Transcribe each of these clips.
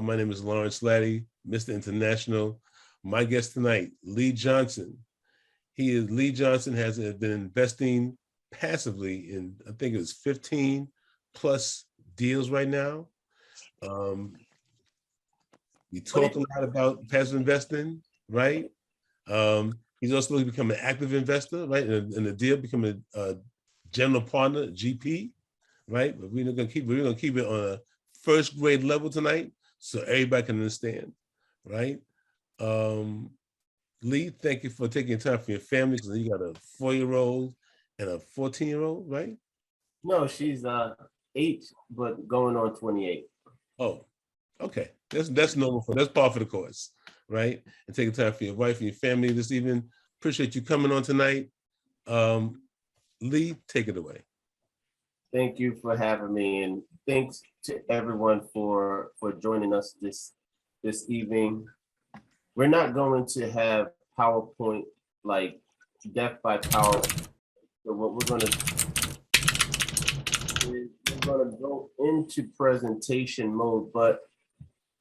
My name is Lawrence Laddie, Mr. International. My guest tonight, Lee Johnson. Lee Johnson has been investing passively in, I think it was 15 plus deals right now. We talk a lot about passive investing, right? He's also become an active investor, right? In the deal, become a general partner, GP, right? But we're gonna keep it on a first grade level tonight, so everybody can understand, right? Lee, thank you for taking time for your family, because you got a 4-year-old and a 14-year-old, right? No, she's 8, but going on 28. Oh, okay. That's normal that's par for the course, right? And taking time for your wife and your family this evening. Appreciate you coming on tonight. Lee, take it away. Thank you for having me, and thanks to everyone for joining us this evening. We're not going to have PowerPoint like death by power. So what we're going to do is we're going to go into presentation mode, but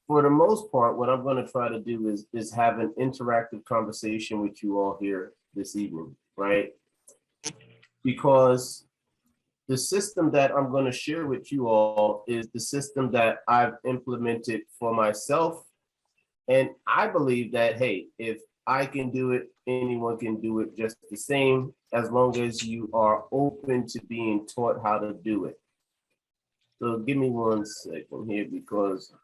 for the most part, what I'm going to try to do is have an interactive conversation with you all here this evening, right? Because the system that I'm going to share with you all is the system that I've implemented for myself. And I believe that, hey, if I can do it, anyone can do it just the same, as long as you are open to being taught how to do it. So give me 1 second here, because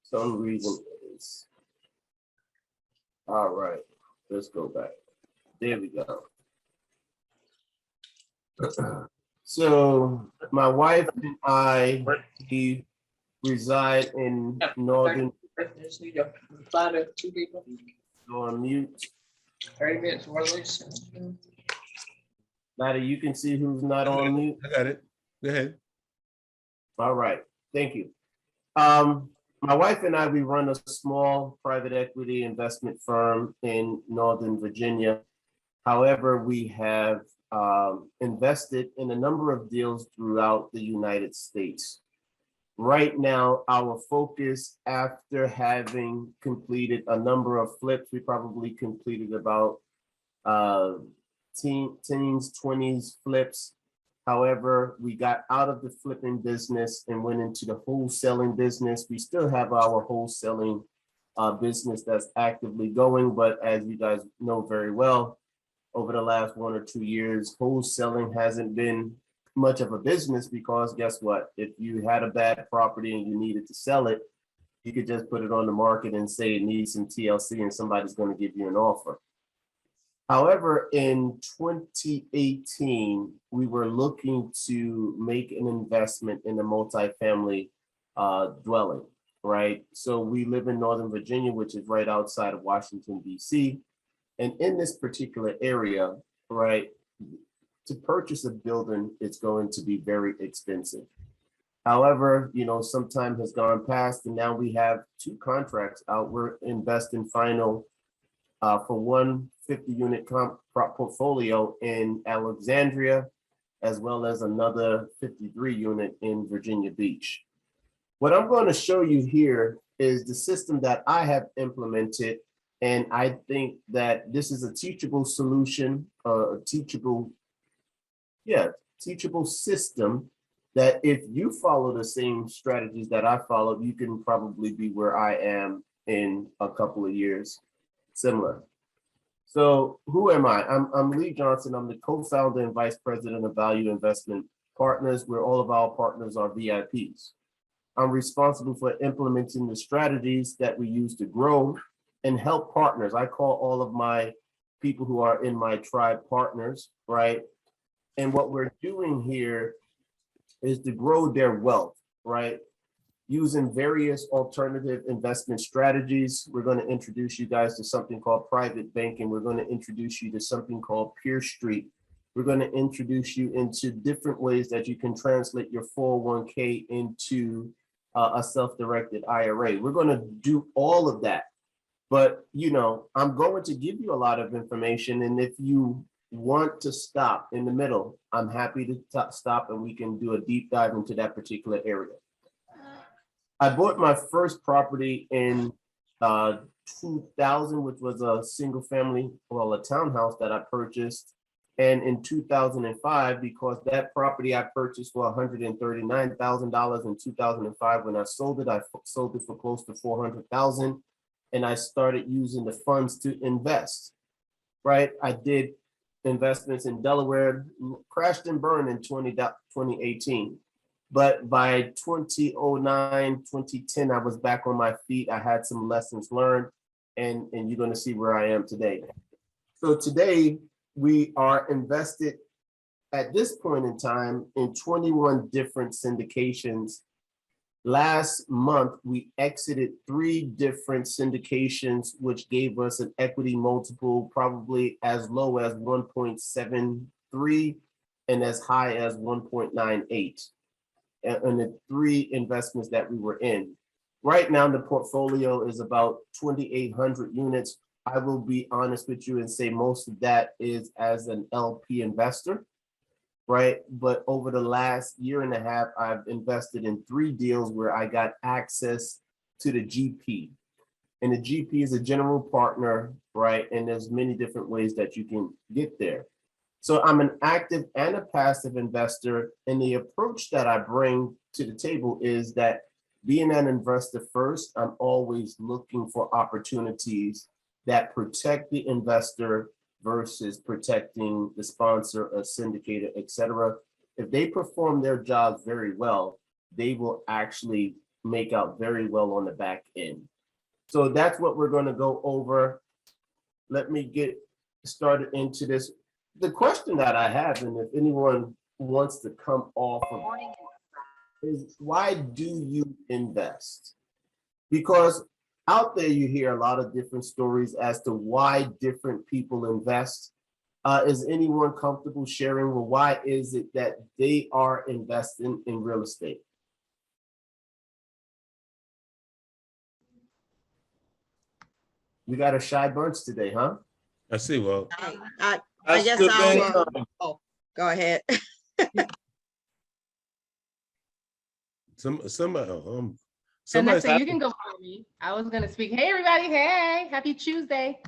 some reason is, all right, let's go back. There we go. So my wife and I, we reside in northern. Go on mute. 30 minutes or less. Maddie, you can see who's not on mute. I got it. Go ahead. All right, thank you. My wife and I, we run a small private equity investment firm in Northern Virginia. However, we have invested in a number of deals throughout the United States. Right now, our focus, after having completed a number of flips, we probably completed about teens, 20s flips. However, we got out of the flipping business and went into the wholesaling business. We still have our wholesaling business that's actively going, but as you guys know very well, over the last 1 or 2 years, wholesaling hasn't been much of a business, because guess what? If you had a bad property and you needed to sell it, you could just put it on the market and say it needs some TLC and somebody's going to give you an offer. However, in 2018, we were looking to make an investment in a multifamily dwelling, right? So we live in Northern Virginia, which is right outside of Washington, D.C. And in this particular area, right, to purchase a building, it's going to be very expensive. However, some time has gone past, and now we have 2 contracts out. We're investing final for one 50-unit portfolio in Alexandria, as well as another 53-unit in Virginia Beach. What I'm going to show you here is the system that I have implemented, and I think that this is a teachable solution, a teachable system, that if you follow the same strategies that I followed, you can probably be where I am in a couple of years, similar. So who am I? I'm Lee Johnson. I'm the co-founder and vice president of Value Investment Partners, where all of our partners are VIPs. I'm responsible for implementing the strategies that we use to grow and help partners. I call all of my people who are in my tribe partners, right? And what we're doing here is to grow their wealth, right? Using various alternative investment strategies. We're going to introduce you guys to something called private banking. We're going to introduce you to something called Peer Street. We're going to introduce you into different ways that you can translate your 401k into a self-directed IRA. We're going to do all of that. But, I'm going to give you a lot of information. And if you want to stop in the middle, I'm happy to stop and we can do a deep dive into that particular area. I bought my first property in 2000, which was a single family, well, a townhouse that I purchased. And in 2005, because that property I purchased for $139,000 in 2005, when I sold it, I sold it for close to 400,000. And I started using the funds to invest, right? I did investments in Delaware, crashed and burned in 2018. But by 2009, 2010, I was back on my feet. I had some lessons learned, and you're going to see where I am today. So today we are invested at this point in time in 21 different syndications. Last month, we exited 3 different syndications, which gave us an equity multiple probably as low as 1.73 and as high as 1.98. And the 3 investments that we were in. Right now, the portfolio is about 2,800 units. I will be honest with you and say most of that is as an LP investor, right? But over the last year and a half, I've invested in 3 deals where I got access to the GP. And the GP is a general partner, right? And there's many different ways that you can get there. So I'm an active and a passive investor. And the approach that I bring to the table is that being an investor first, I'm always looking for opportunities that protect the investor versus protecting the sponsor, a syndicator, et cetera. If they perform their jobs very well, they will actually make out very well on the back end. So that's what we're going to go over. Let me get started into this. The question that I have, and if anyone wants to come off of it, is why do you invest? Because out there you hear a lot of different stories as to why different people invest. Is anyone comfortable sharing, well, why is it that they are investing in real estate? We got a shy bunch today, huh? I see. Well, I guess I'll, oh, go ahead. somebody. Vanessa, you can go for me. I was gonna speak. Hey, everybody. Hey, happy Tuesday.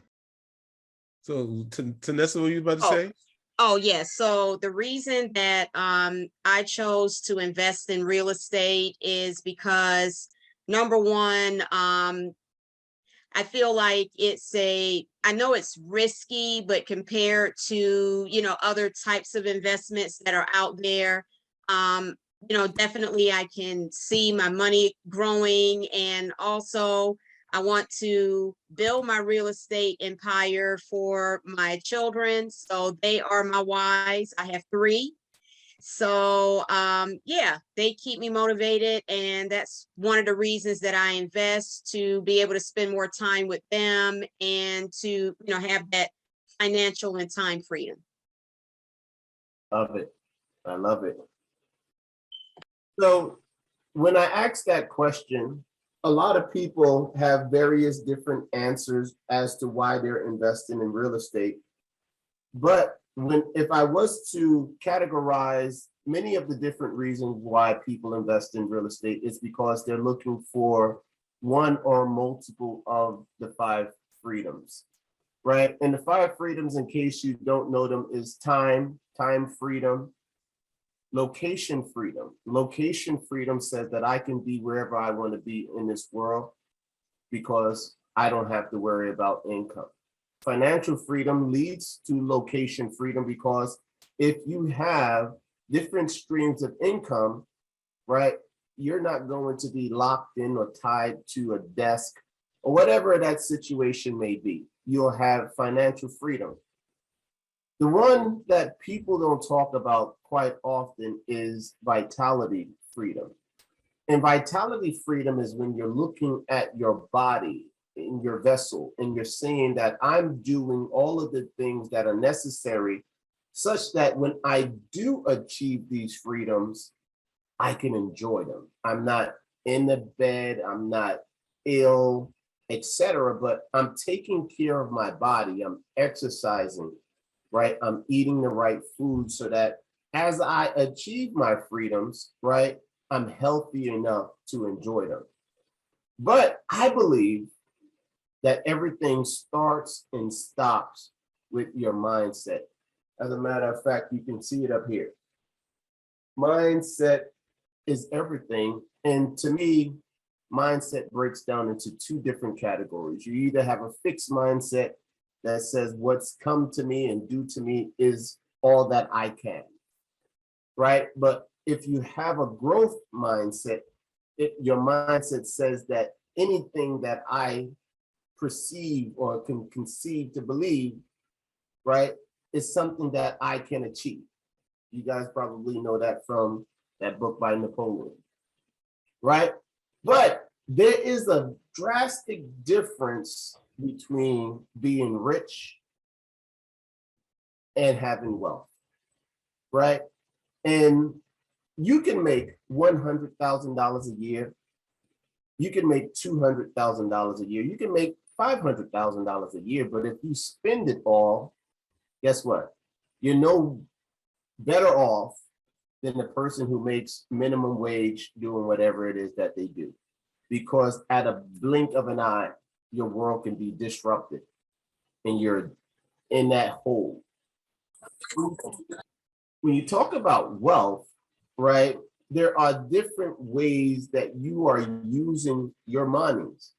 So, Tanessa, what were you about to say? Oh, yes. So the reason that I chose to invest in real estate is because, number one, I feel like I know it's risky, but compared to, other types of investments that are out there, definitely I can see my money growing. And also I want to build my real estate empire for my children. So they are my whys. I have 3. So yeah, they keep me motivated, and that's one of the reasons that I invest, to be able to spend more time with them and to have that financial and time freedom. Love it. I love it. So when I ask that question, a lot of people have various different answers as to why they're investing in real estate. But if I was to categorize many of the different reasons why people invest in real estate, it's because they're looking for one or multiple of the 5 freedoms, right? And the 5 freedoms, in case you don't know them, is time freedom, location freedom. Location freedom says that I can be wherever I want to be in this world because I don't have to worry about income. Financial freedom leads to location freedom because if you have different streams of income, right, you're not going to be locked in or tied to a desk or whatever that situation may be. You'll have financial freedom. The one that people don't talk about quite often is vitality freedom. And vitality freedom is when you're looking at your body in your vessel and you're saying that I'm doing all of the things that are necessary such that when I do achieve these freedoms, I can enjoy them. I'm not in the bed, I'm not ill, etc. But I'm taking care of my body, I'm exercising, right? I'm eating the right food so that as I achieve my freedoms, right, I'm healthy enough to enjoy them. But I believe that everything starts and stops with your mindset. As a matter of fact, you can see it up here. Mindset is everything. And to me, mindset breaks down into two different categories. You either have a fixed mindset that says what's come to me and due to me is all that I can, right? But if you have a growth mindset, your mindset says that anything that I perceive or can conceive to believe, right, is something that I can achieve. You guys probably know that from that book by Napoleon, right? But there is a drastic difference between being rich and having wealth, right? And you can make $100,000 a year. You can make $200,000 a year. You can make $500,000 a year. But if you spend it all, guess what? You're no better off than the person who makes minimum wage doing whatever it is that they do. Because at a blink of an eye, your world can be disrupted and you're in that hole. When you talk about wealth, right, there are different ways that you are using your monies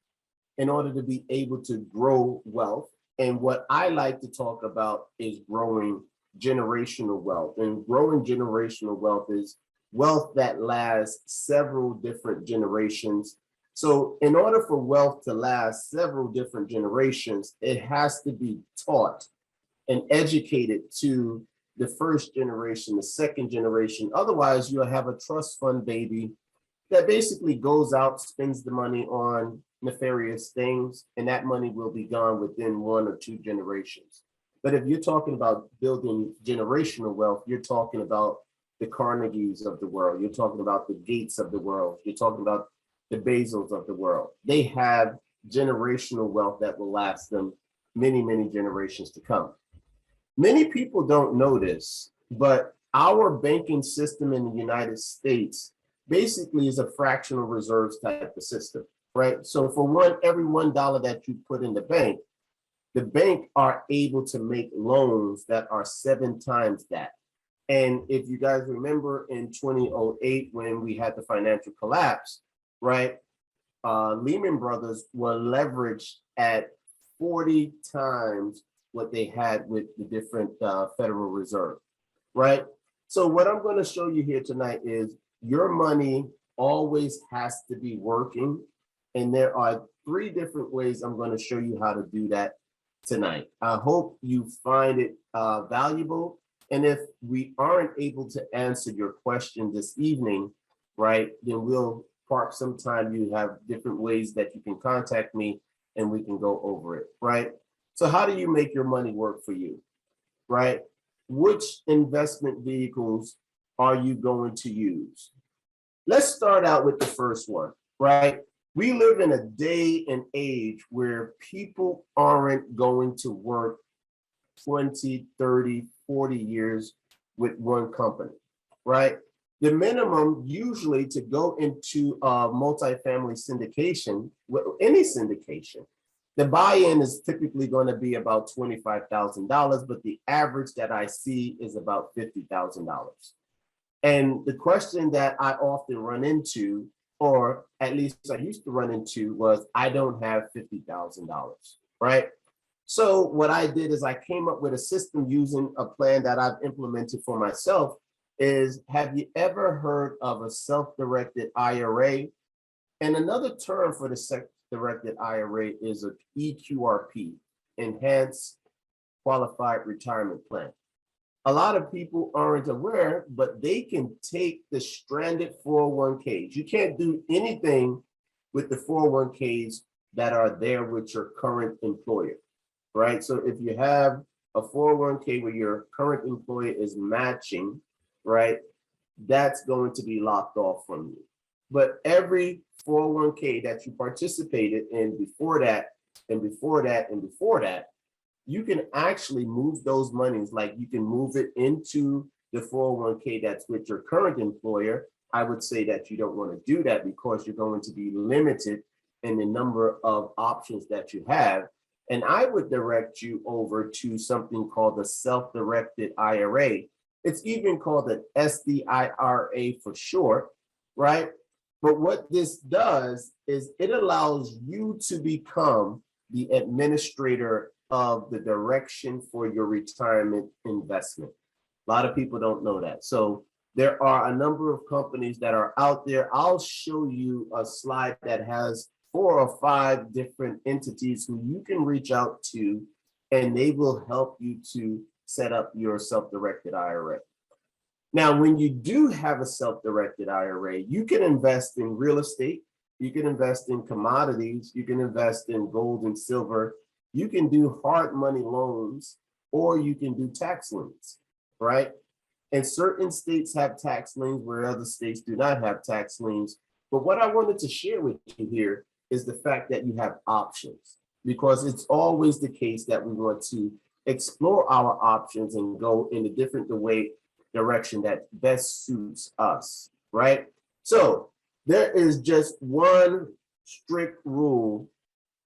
in order to be able to grow wealth. And what I like to talk about is growing generational wealth. And growing generational wealth is wealth that lasts several different generations. So in order for wealth to last several different generations, it has to be taught and educated to the first generation, the second generation. Otherwise, you'll have a trust fund baby that basically goes out, spends the money on nefarious things, and that money will be gone within 1 or 2 generations. But if you're talking about building generational wealth, you're talking about the Carnegies of the world. You're talking about the Gates of the world. You're talking about the Bezos of the world. They have generational wealth that will last them many, many generations to come. Many people don't know this, but our banking system in the United States basically is a fractional reserves type of system, right? So for every $1 that you put in the bank are able to make loans that are 7 times that. And if you guys remember in 2008, when we had the financial collapse, right? Lehman Brothers were leveraged at 40 times what they had with the different Federal Reserve, right? So what I'm going to show you here tonight is your money always has to be working. And there are 3 different ways I'm going to show you how to do that tonight. I hope you find it valuable. And if we aren't able to answer your question this evening, right, then we'll park some time. You have different ways that you can contact me and we can go over it, right? So how do you make your money work for you, right? Which investment vehicles are you going to use? Let's start out with the first one, right? We live in a day and age where people aren't going to work 20, 30, 40 years with one company, right? The minimum usually to go into a multifamily syndication, any syndication, the buy-in is typically going to be about $25,000, but the average that I see is about $50,000. And the question that I often run into, or at least I used to run into, was I don't have $50,000, right? So what I did is I came up with a system using a plan that I've implemented for myself. Is, have you ever heard of a self-directed IRA? And another term for the self-directed IRA is a EQRP, Enhanced Qualified Retirement Plan. A lot of people aren't aware, but they can take the stranded 401ks. You can't do anything with the 401ks that are there with your current employer, right? So if you have a 401k where your current employer is matching, right, that's going to be locked off from you. But every 401k that you participated in before that, and before that, and before that, you can actually move those monies. Like you can move it into the 401k that's with your current employer. I would say that you don't want to do that because you're going to be limited and the number of options that you have. And I would direct you over to something called the self-directed IRA. It's even called an SDIRA for short, right? But what this does is it allows you to become the administrator of the direction for your retirement investment. A lot of people don't know that. So there are a number of companies that are out there. I'll show you a slide that has 4 or 5 different entities who you can reach out to, and they will help you to set up your self-directed IRA. Now, when you do have a self-directed IRA, you can invest in real estate, you can invest in commodities, you can invest in gold and silver, you can do hard money loans, or you can do tax liens, right? And certain states have tax liens where other states do not have tax liens. But what I wanted to share with you here is the fact that you have options, because it's always the case that we want to explore our options and go in a different direction that best suits us, right? So there is just one strict rule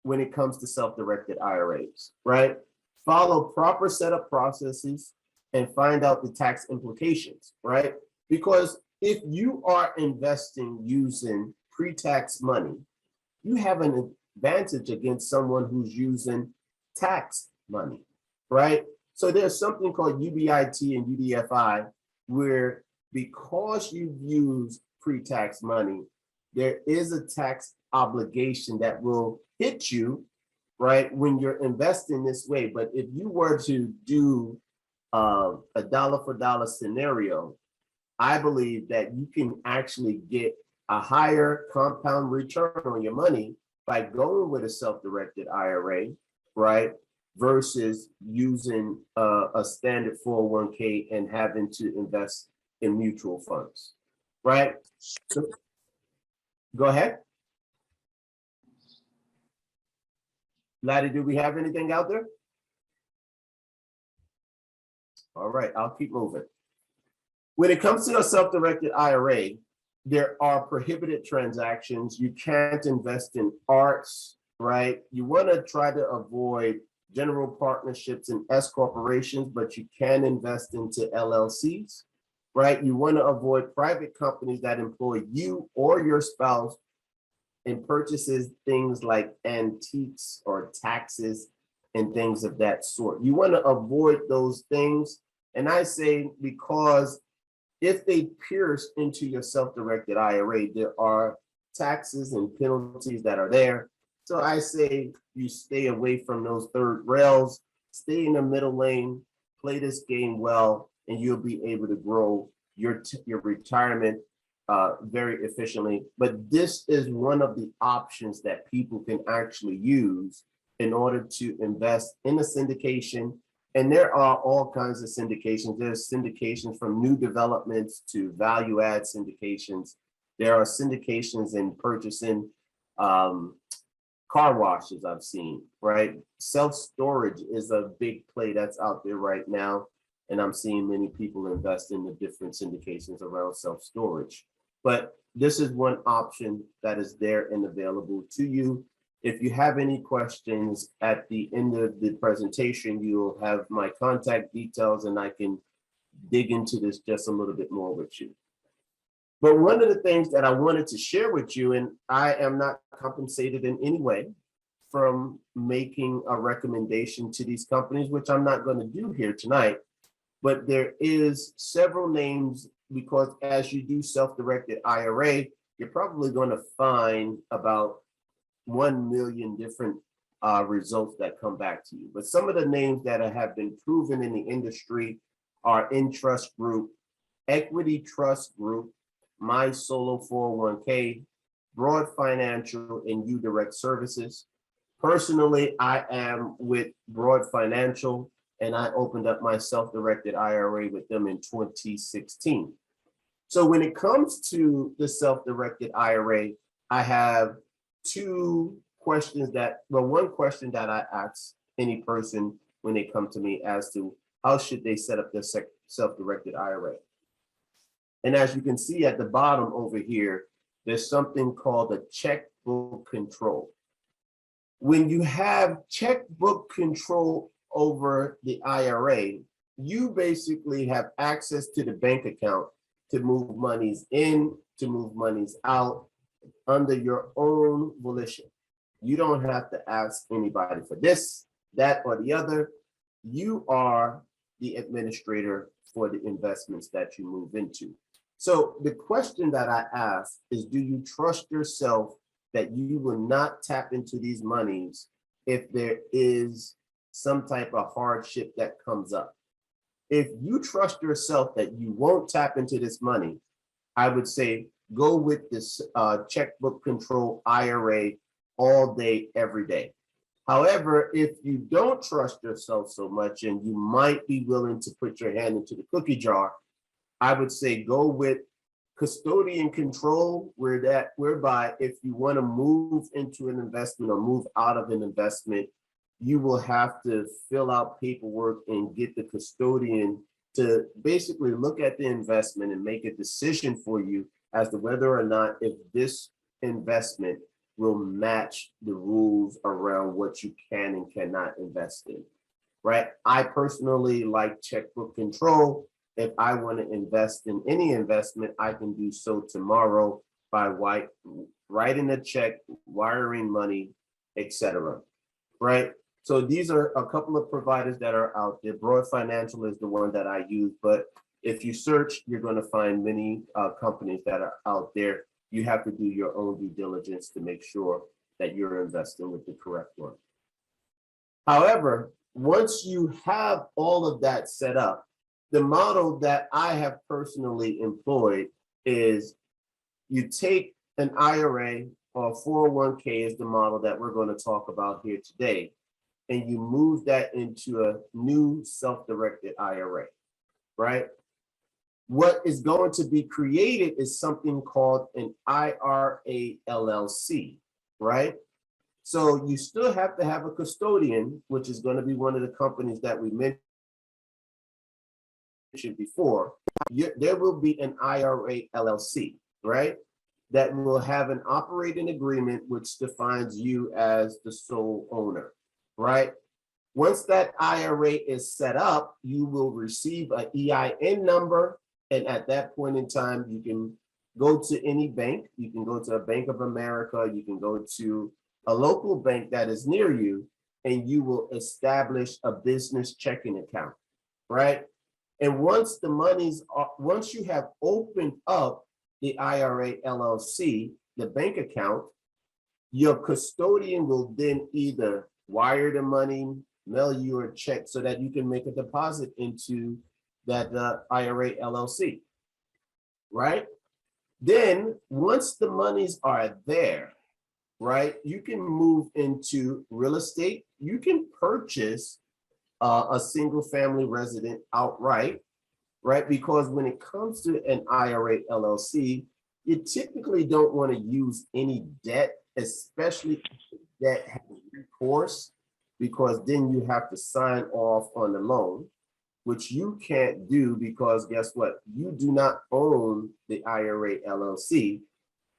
when it comes to self-directed IRAs, right? Follow proper setup processes and find out the tax implications, right? Because if you are investing using pre-tax money, you have an advantage against someone who's using tax money, right? So there's something called UBIT and UDFI, where because you've used pre-tax money, there is a tax obligation that will hit you, right, when you're investing this way. But if you were to do a dollar for dollar scenario, I believe that you can actually get a higher compound return on your money by going with a self-directed IRA, right, versus using a standard 401k and having to invest in mutual funds, right? So, go ahead. Laddie, do we have anything out there? All right, I'll keep moving. When it comes to a self-directed IRA, there are prohibited transactions. You can't invest in arts, right? You want to try to avoid general partnerships and S corporations, but you can invest into LLCs, right? You want to avoid private companies that employ you or your spouse and purchases things like antiques or taxes and things of that sort. You want to avoid those things. And I say, because if they pierce into your self-directed IRA, there are taxes and penalties that are there. So I say you stay away from those third rails, stay in the middle lane, play this game well, and you'll be able to grow your retirement very efficiently. But this is one of the options that people can actually use in order to invest in a syndication. And there are all kinds of syndications. There's syndications from new developments to value add syndications. There are syndications in purchasing car washes I've seen, right? Self-storage is a big play that's out there right now. And I'm seeing many people invest in the different syndications around self-storage. But this is one option that is there and available to you. If you have any questions at the end of the presentation, you'll have my contact details and I can dig into this just a little bit more with you. But one of the things that I wanted to share with you, and I am not compensated in any way from making a recommendation to these companies, which I'm not going to do here tonight, but there is several names, because as you do self-directed IRA, you're probably going to find about 1 million different results that come back to you. But some of the names that have been proven in the industry are Entrust Group, Equity Trust Group, My Solo 401k, Broad Financial, and UDirect Services. Personally, I am with Broad Financial, and I opened up my self-directed IRA with them in 2016. So when it comes to the self-directed IRA, I have two questions one question that I ask any person when they come to me as to how should they set up their self-directed IRA. And as you can see at the bottom over here, there's something called a check checkbook control. When you have checkbook control over the IRA, you basically have access to the bank account to move monies in, to move monies out under your own volition. You don't have to ask anybody for this, that, or the other. You are the administrator for the investments that you move into. So the question that I ask is, do you trust yourself that you will not tap into these monies if there is some type of hardship that comes up? If you trust yourself that you won't tap into this money, I would say go with this checkbook control IRA all day, every day. However, if you don't trust yourself so much and you might be willing to put your hand into the cookie jar, I would say go with custodian control, whereby if you want to move into an investment or move out of an investment, you will have to fill out paperwork and get the custodian to basically look at the investment and make a decision for you as to whether or not if this investment will match the rules around what you can and cannot invest in, right? I personally like checkbook control. If I want to invest in any investment, I can do so tomorrow by writing a check, wiring money, etc. Right? So these are a couple of providers that are out there. Broad Financial is the one that I use, but if you search, you're going to find many companies that are out there. You have to do your own due diligence to make sure that you're investing with the correct one. However, once you have all of that set up, the model that I have personally employed is you take an IRA or 401k is the model that we're going to talk about here today, and you move that into a new self-directed IRA, right? What is going to be created is something called an IRA LLC, right? So you still have to have a custodian, which is going to be one of the companies that we mentioned before. There will be an IRA LLC, right? That will have an operating agreement which defines you as the sole owner, right? Once that IRA is set up, you will receive an EIN number. And at that point in time, you can go to any bank. You can go to a Bank of America. You can go to a local bank that is near you, and you will establish a business checking account, right? And once once you have opened up the IRA LLC, the bank account, your custodian will then either wire the money, mail you a check so that you can make a deposit into that IRA LLC, right? Then once the monies are there, right, you can move into real estate. You can purchase a single family resident outright, right? Because when it comes to an IRA LLC, you typically don't want to use any debt, especially that has recourse, because then you have to sign off on the loan, which you can't do because guess what? You do not own the IRA LLC,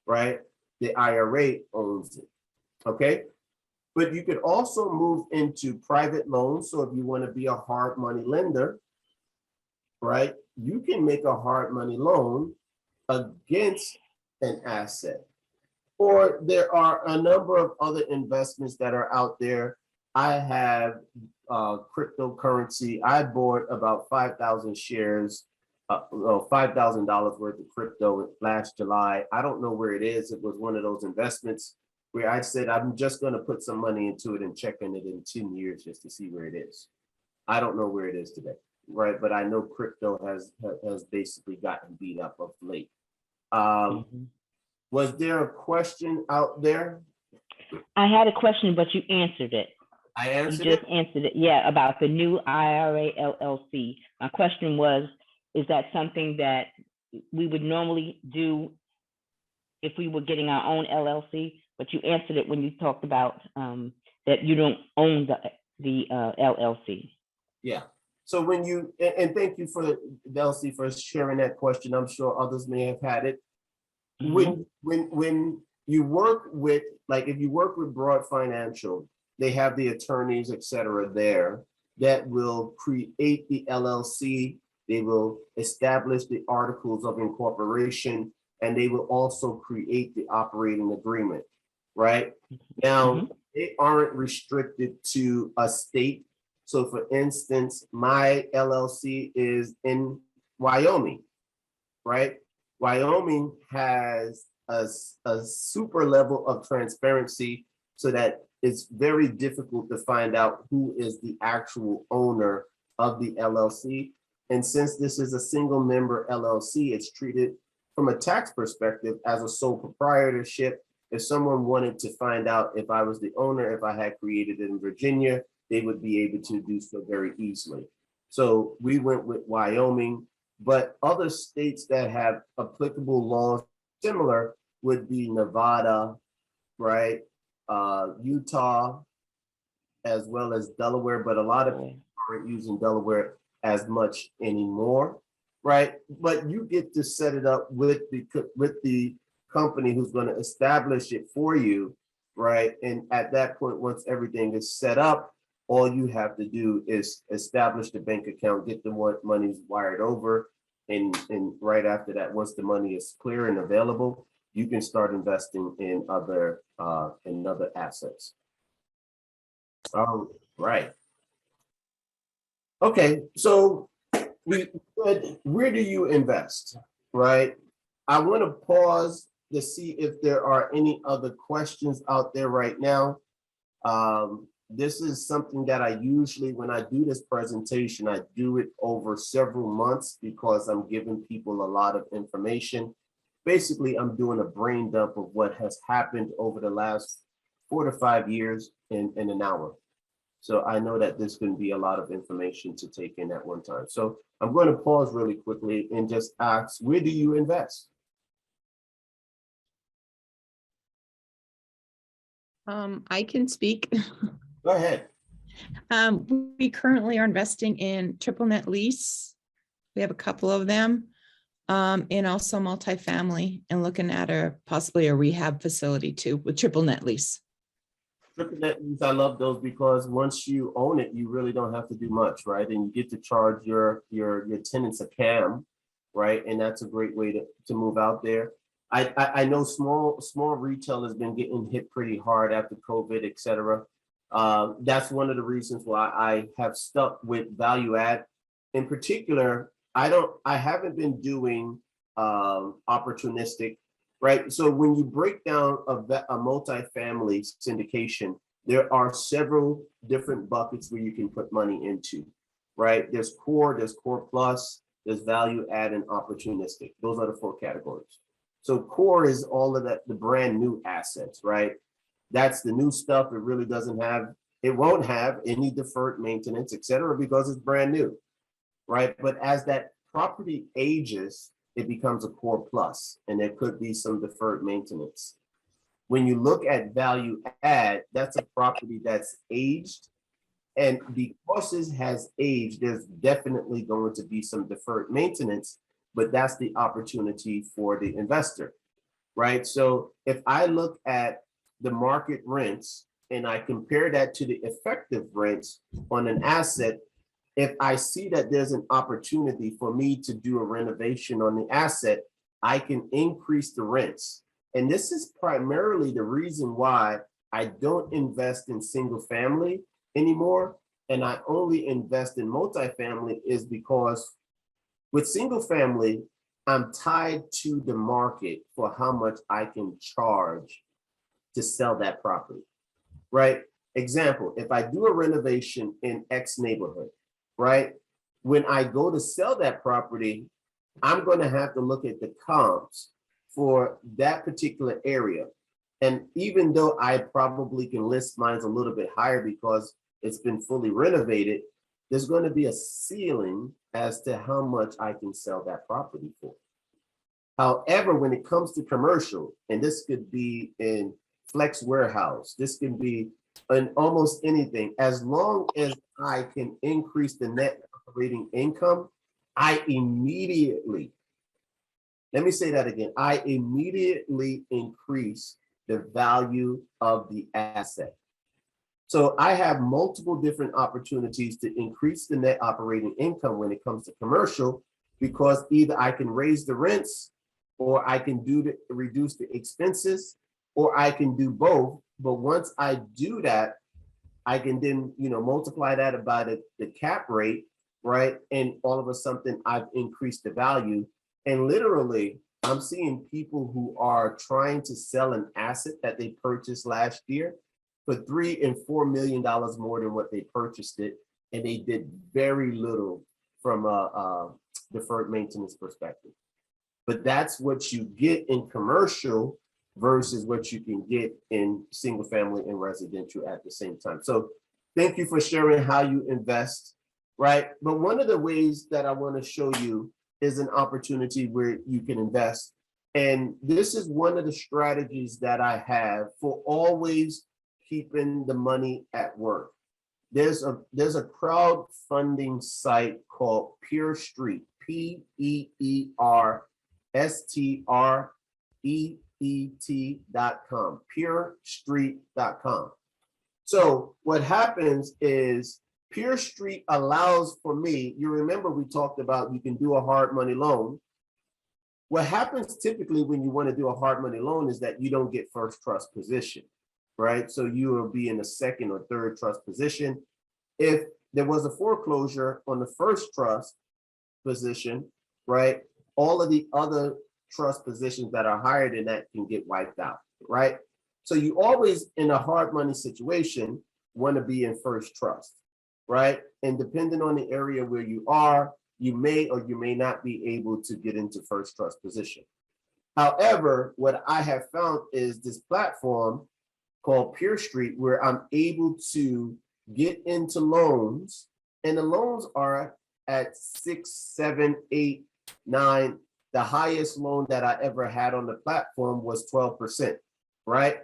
right? The IRA owns it, okay? But you could also move into private loans. So if you want to be a hard money lender, right, you can make a hard money loan against an asset. Or there are a number of other investments that are out there. I have cryptocurrency. I bought about 5,000 shares, $5,000 worth of crypto last July. I don't know where it is. It was one of those investments where I said, I'm just going to put some money into it and check on it in 10 years just to see where it is. I don't know where it is today, right? But I know crypto has basically gotten beat up of late. Was there a question out there? I had a question, but you answered it. I answered You just answered it. Yeah, about the new IRA LLC. My question was, is that something that we would normally do if we were getting our own LLC? But you answered it when you talked about that you don't own the LLC. Yeah. So when you, and thank you for Delcy for sharing that question. I'm sure others may have had it. When you work with, like if you work with Broad Financial, they have the attorneys, et cetera, there that will create the LLC. They will establish the articles of incorporation, and they will also create the operating agreement, right? Now, they aren't restricted to a state. So for instance, my LLC is in Wyoming, right? Wyoming has a super level of transparency so that it's very difficult to find out who is the actual owner of the LLC. And since this is a single member LLC, it's treated from a tax perspective as a sole proprietorship. If someone wanted to find out if I was the owner, if I had created it in Virginia, they would be able to do so very easily. So we went with Wyoming, but other states that have applicable laws similar would be Nevada, right? Utah, as well as Delaware, but a lot of people aren't using Delaware as much anymore, right? But you get to set it up with the company who's going to establish it for you, right? And at that point, once everything is set up, all you have to do is establish the bank account, get the money's wired over, and right after that, once the money is clear and available, you can start investing in other assets. All right. Okay, so where do you invest, right? I want to pause to see if there are any other questions out there right now. This is something that I usually, when I do this presentation, I do it over several months because I'm giving people a lot of information. Basically, I'm doing a brain dump of what has happened over the last 4 to 5 years in an hour. So I know that this can be a lot of information to take in at one time. So I'm going to pause really quickly and just ask, where do you invest? I can speak. Go ahead. We currently are investing in triple net lease. We have a couple of them, and also multifamily, and looking at possibly a rehab facility too with triple net lease. Triple net lease, I love those because once you own it, you really don't have to do much, right? And you get to charge your tenants a CAM, right? And that's a great way to move out there. I know small retail has been getting hit pretty hard after COVID, et cetera. That's one of the reasons why I have stuck with value add. In particular, I haven't been doing opportunistic, right? So when you break down a multifamily syndication, there are several different buckets where you can put money into, right? There's core plus, there's value add and opportunistic. Those are the 4 categories. So core is all of that, the brand new assets, right? That's the new stuff. It really it won't have any deferred maintenance, et cetera, because it's brand new, right? But as that property ages, it becomes a core plus, and there could be some deferred maintenance. When you look at value add, that's a property that's aged, and because it has aged, there's definitely going to be some deferred maintenance, but that's the opportunity for the investor, right? So if I look at the market rents and I compare that to the effective rents on an asset, if I see that there's an opportunity for me to do a renovation on the asset, I can increase the rents. And this is primarily the reason why I don't invest in single family anymore, and I only invest in multifamily, is because with single family, I'm tied to the market for how much I can charge to sell that property, right? Example, if I do a renovation in X neighborhood, right? When I go to sell that property, I'm going to have to look at the comps for that particular area. And even though I probably can list mine a little bit higher because it's been fully renovated, there's going to be a ceiling as to how much I can sell that property for. However, when it comes to commercial, and this could be in flex warehouse, this can be in almost anything, as long as I can increase the net operating income, I immediately, let me say that again, I immediately increase the value of the asset. So I have multiple different opportunities to increase the net operating income when it comes to commercial, because either I can raise the rents, or I can reduce the expenses, or I can do both. But once I do that, I can then, multiply that by the cap rate, right? And all of a sudden I've increased the value. And literally, I'm seeing people who are trying to sell an asset that they purchased last year for $3 and $4 million more than what they purchased it. And they did very little from a deferred maintenance perspective. But that's what you get in commercial versus what you can get in single family and residential at the same time. So thank you for sharing how you invest, right? But one of the ways that I want to show you is an opportunity where you can invest. And this is one of the strategies that I have for always keeping the money at work. There's a crowdfunding site called Pure Street, PeerStreet.com, PureStreet.com. So what happens is Pure Street allows for me, you remember we talked about you can do a hard money loan. What happens typically when you want to do a hard money loan is that you don't get first trust position, right? So you will be in a second or third trust position. If there was a foreclosure on the first trust position, right, all of the other trust positions that are higher than that can get wiped out, right? So you always, in a hard money situation, want to be in first trust, right? And depending on the area where you are, you may or you may not be able to get into first trust position. However, what I have found is this platform called Pure Street, where I'm able to get into loans, and the loans are at 6, 7, 8, 9. The highest loan that I ever had on the platform was 12%, right?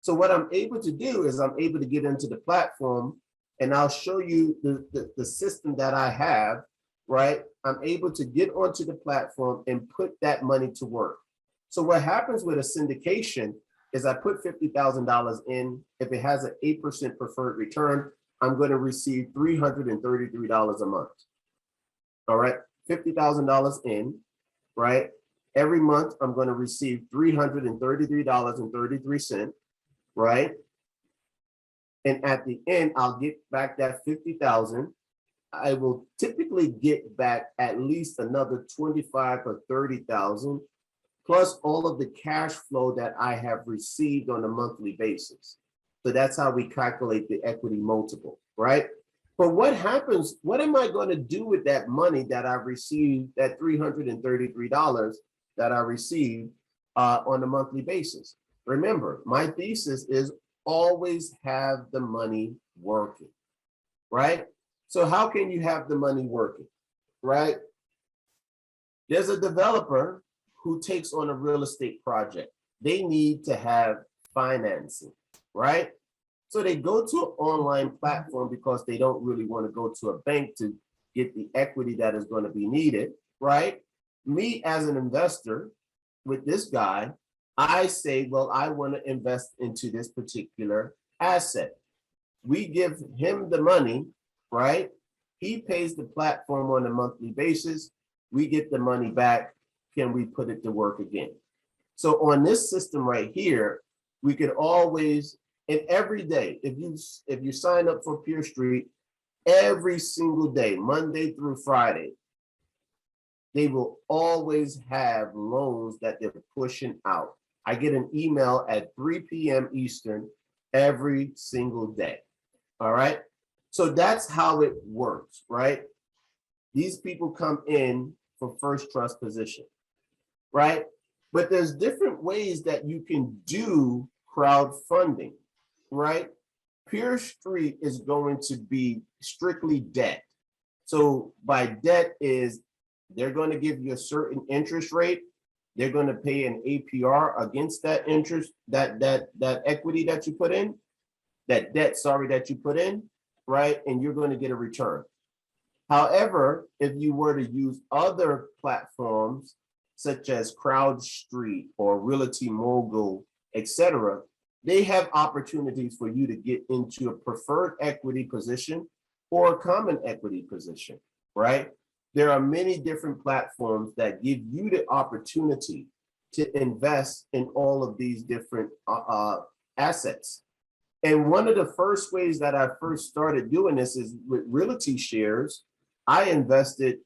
So what I'm able to do is I'm able to get into the platform, and I'll show you the system that I have, right? I'm able to get onto the platform and put that money to work. So what happens with a syndication is I put $50,000 in. If it has an 8% preferred return, I'm going to receive $333 a month. All right, $50,000 in, right? Every month, I'm going to receive $333.33, right? And at the end, I'll get back that $50,000. I will typically get back at least another $25,000 or $30,000, plus all of the cash flow that I have received on a monthly basis. So that's how we calculate the equity multiple, right? But what happens, what am I going to do with that money that I received, that $333 that I received on a monthly basis? Remember, my thesis is always have the money working, right? So how can you have the money working, right? There's a developer who takes on a real estate project. They need to have financing, right? So they go to an online platform because they don't really want to go to a bank to get the equity that is going to be needed, right? Me as an investor with this guy, I say, well, I want to invest into this particular asset. We give him the money, right? He pays the platform on a monthly basis. We get the money back. Can we put it to work again? So on this system right here, we could always, and every day, if you sign up for Pure Street, every single day, Monday through Friday, they will always have loans that they're pushing out. I get an email at 3 p.m. Eastern every single day. All right. So that's how it works, right? These people come in for first trust position, right? But there's different ways that you can do crowdfunding, right? Pure Street is going to be strictly debt. So by debt is they're going to give you a certain interest rate. They're going to pay an APR against that interest, that equity that you put in, that debt, that you put in, right? And you're going to get a return. However, if you were to use other platforms such as CrowdStreet or Realty Mogul etc., they have opportunities for you to get into a preferred equity position or a common equity position, right? There are many different platforms that give you the opportunity to invest in all of these different assets. And one of the first ways that I first started doing this is with realty shares. I invested,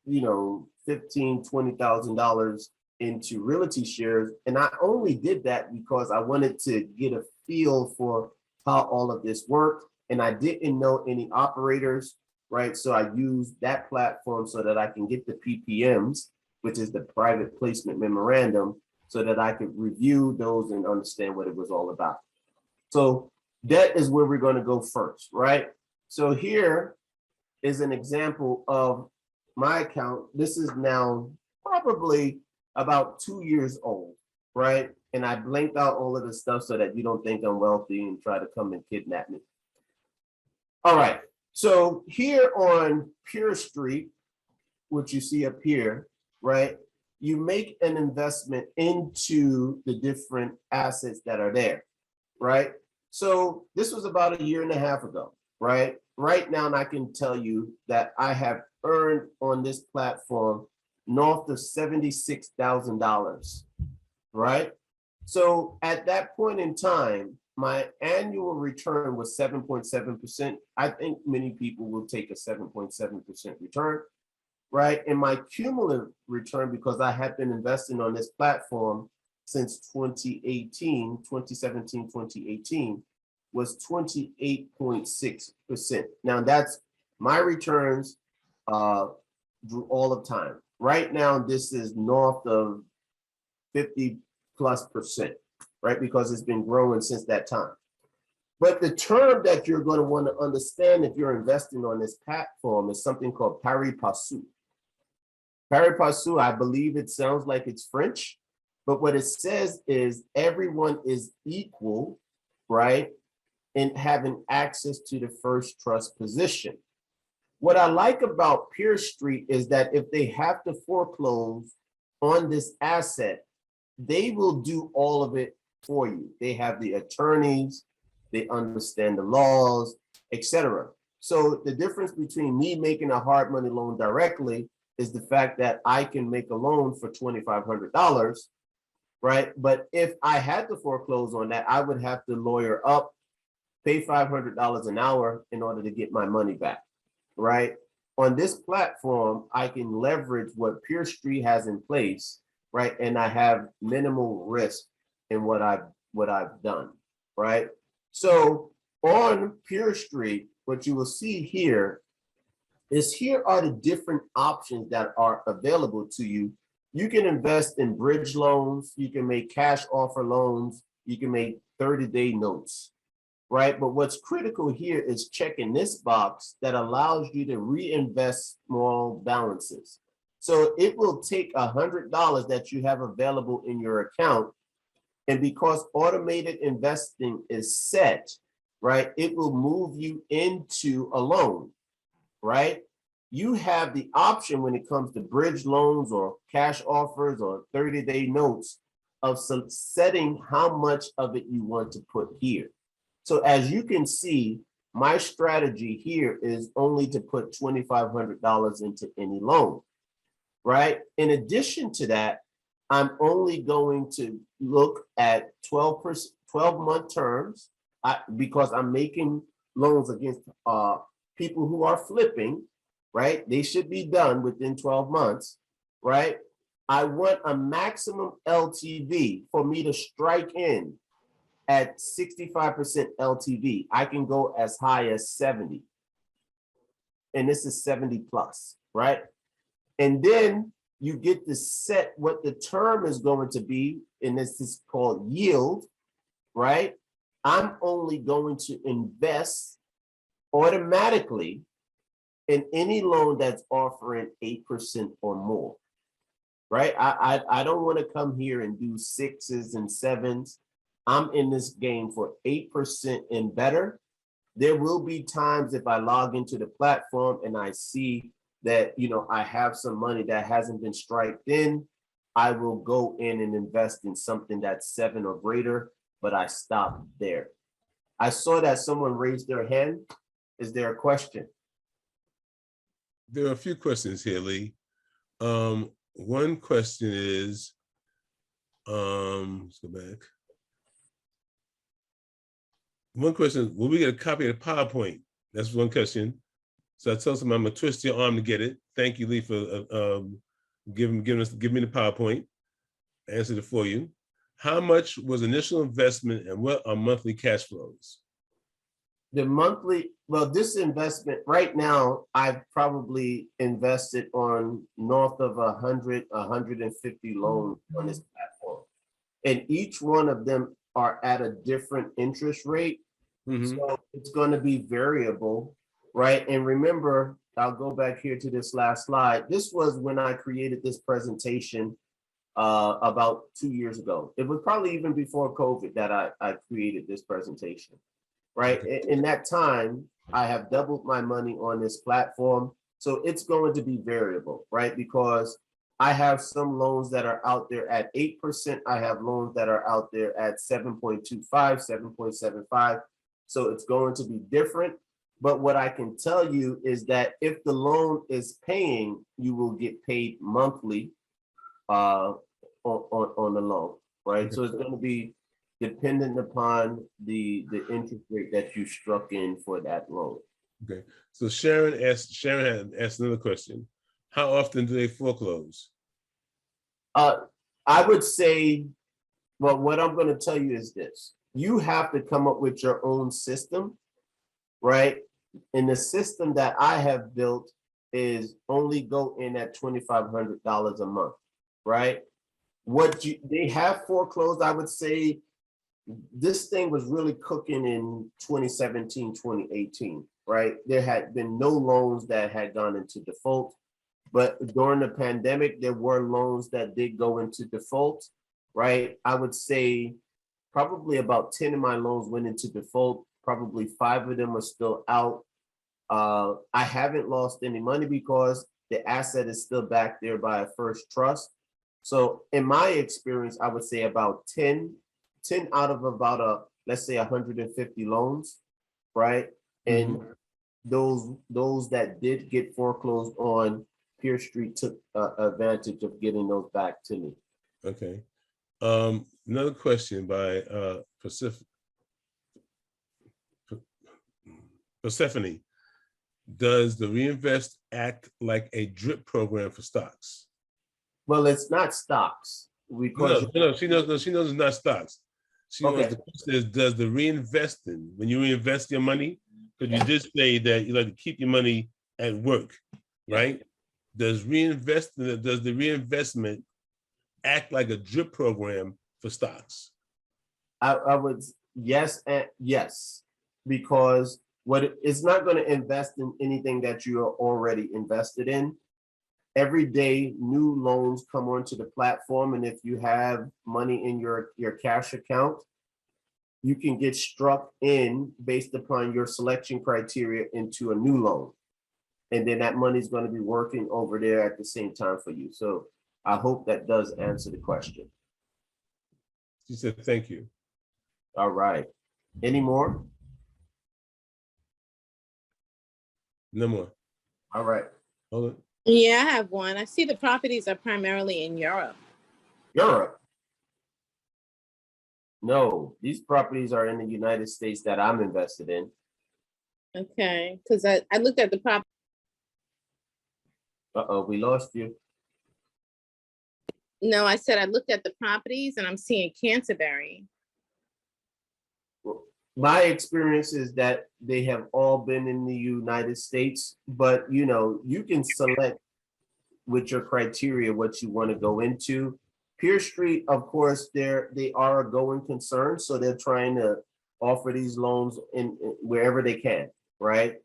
$15,000, $20,000 into realty shares. And I only did that because I wanted to get a feel for how all of this worked. And I didn't know any operators, right? So I used that platform so that I can get the PPMs, which is the private placement memorandum, so that I could review those and understand what it was all about. So that is where we're going to go first, right? So here is an example of my account. This is now probably about 2 years old, right? And I blanked out all of the stuff so that you don't think I'm wealthy and try to come and kidnap me. All right, so here on Pure Street, which you see up here, right? You make an investment into the different assets that are there, right? So this was about 1.5 years ago, right? Right now, and I can tell you that I have earned on this platform north of $76,000, right? So at that point in time, my annual return was 7.7%. I think many people will take a 7.7% return, right? And my cumulative return, because I have been investing on this platform since 2018, 2017, 2018, was 28.6%. Now that's my returns through all of time. Right now, this is north of 50+%, right? Because it's been growing since that time. But the term that you're going to want to understand if you're investing on this platform is something called pari passu. Pari passu, I believe it sounds like it's French, but what it says is everyone is equal, right? In having access to the first trust position. What I like about Pure Street is that if they have to foreclose on this asset, they will do all of it for you. They have the attorneys, they understand the laws, etc. So the difference between me making a hard money loan directly is the fact that I can make a loan for $2,500, right? But if I had to foreclose on that, I would have to lawyer up, pay $500 an hour in order to get my money back, right? On this platform, I can leverage what Pure Street has in place, right? And I have minimal risk in what I've done, right? So on Pure Street, what you will see here is here are the different options that are available to you. You can invest in bridge loans, you can make cash offer loans, you can make 30-day notes, right? But what's critical here is checking this box that allows you to reinvest small balances. So it will take $100 that you have available in your account, and because automated investing is set, right, it will move you into a loan, right? You have the option when it comes to bridge loans or cash offers or 30-day notes of setting how much of it you want to put here. So as you can see, my strategy here is only to put $2,500 into any loan, right? In addition to that, I'm only going to look at 12-month terms because I'm making loans against people who are flipping, right? They should be done within 12 months, right? I want a maximum LTV for me to strike in at 65% LTV. I can go as high as 70. And this is 70+, right? And then you get to set what the term is going to be, and this is called yield, right? I'm only going to invest automatically in any loan that's offering 8% or more, right? I don't want to come here and do 6s and 7s. I'm in this game for 8% and better. There will be times if I log into the platform and I see that, I have some money that hasn't been striked in, I will go in and invest in something that's 7 or greater, but I stop there. I saw that someone raised their hand. Is there a question? There are a few questions here, Lee. One question is, let's go back. One question, will we get a copy of the PowerPoint? That's one question. So I tell someone I'm gonna twist your arm to get it. Thank you, Lee, for giving me the PowerPoint. I answered it for you. How much was initial investment and what are monthly cash flows? The monthly, well, this investment right now, I've probably invested on north of 150 loans on this platform. And each one of them are at a different interest rate. So it's going to be variable, right? And remember, I'll go back here to this last slide. This was when I created this presentation about 2 years ago. It was probably even before COVID that I created this presentation, right? In that time, I have doubled my money on this platform. So it's going to be variable, right? Because I have some loans that are out there at 8%. I have loans that are out there at 7.25, 7.75. So it's going to be different. But what I can tell you is that if the loan is paying, you will get paid monthly on the loan, right? So it's going to be dependent upon the interest rate that you struck in for that loan. Okay, so Sharon had asked another question. How often do they foreclose? I would say, well, what I'm going to tell you is this. You have to come up with your own system, right? And the system that I have built is only go in at $2,500 a month, right? They have foreclosed, I would say this thing was really cooking in 2017, 2018, right? There had been no loans that had gone into default, but during the pandemic, there were loans that did go into default, right? I would say probably about 10 of my loans went into default. Probably 5 of them are still out. I haven't lost any money because the asset is still back there by a first trust. So in my experience, I would say about 10 out of about let's say 150 loans, right? And those that did get foreclosed on, Pierce Street took advantage of getting those back to me. Okay. Another question by Persephone. Does the Reinvest act like a drip program for stocks? Well, it's not stocks. No, she knows it's not stocks. She wants the question is, does the reinvesting, when you reinvest your money, because you did say that you like to keep your money at work, right? Does the reinvestment act like a drip program for stocks? I would yes and yes, because it's not going to invest in anything that you are already invested in. Every day, new loans come onto the platform, and if you have money in your cash account, you can get struck in based upon your selection criteria into a new loan. And then that money is going to be working over there at the same time for you. So I hope that does answer the question. She said, thank you. All right. Any more? No more. All right. Hold on. Yeah, I have one. I see the properties are primarily in Europe. Europe? No, these properties are in the United States that I'm invested in. Okay, because I looked at the property. Uh-oh, we lost you. No, I said I looked at the properties and I'm seeing Canterbury. My experience is that they have all been in the United States, but you can select with your criteria what you want to go into. Pierce Street, of course, they are a going concern, so they're trying to offer these loans in wherever they can, right?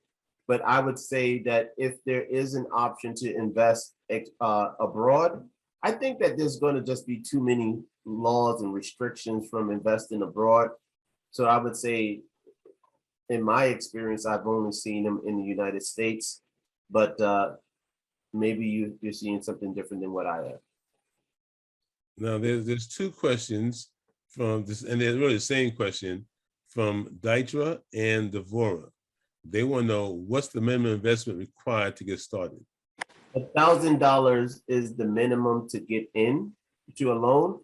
But I would say that if there is an option to invest abroad, I think that there's going to just be too many laws and restrictions from investing abroad. So I would say, in my experience, I've only seen them in the United States, but maybe you're seeing something different than what I am. Now, there's two questions from this, and they're really the same question from Daitra and Devora. They want to know what's the minimum investment required to get started. $1,000 is the minimum to get in to a loan.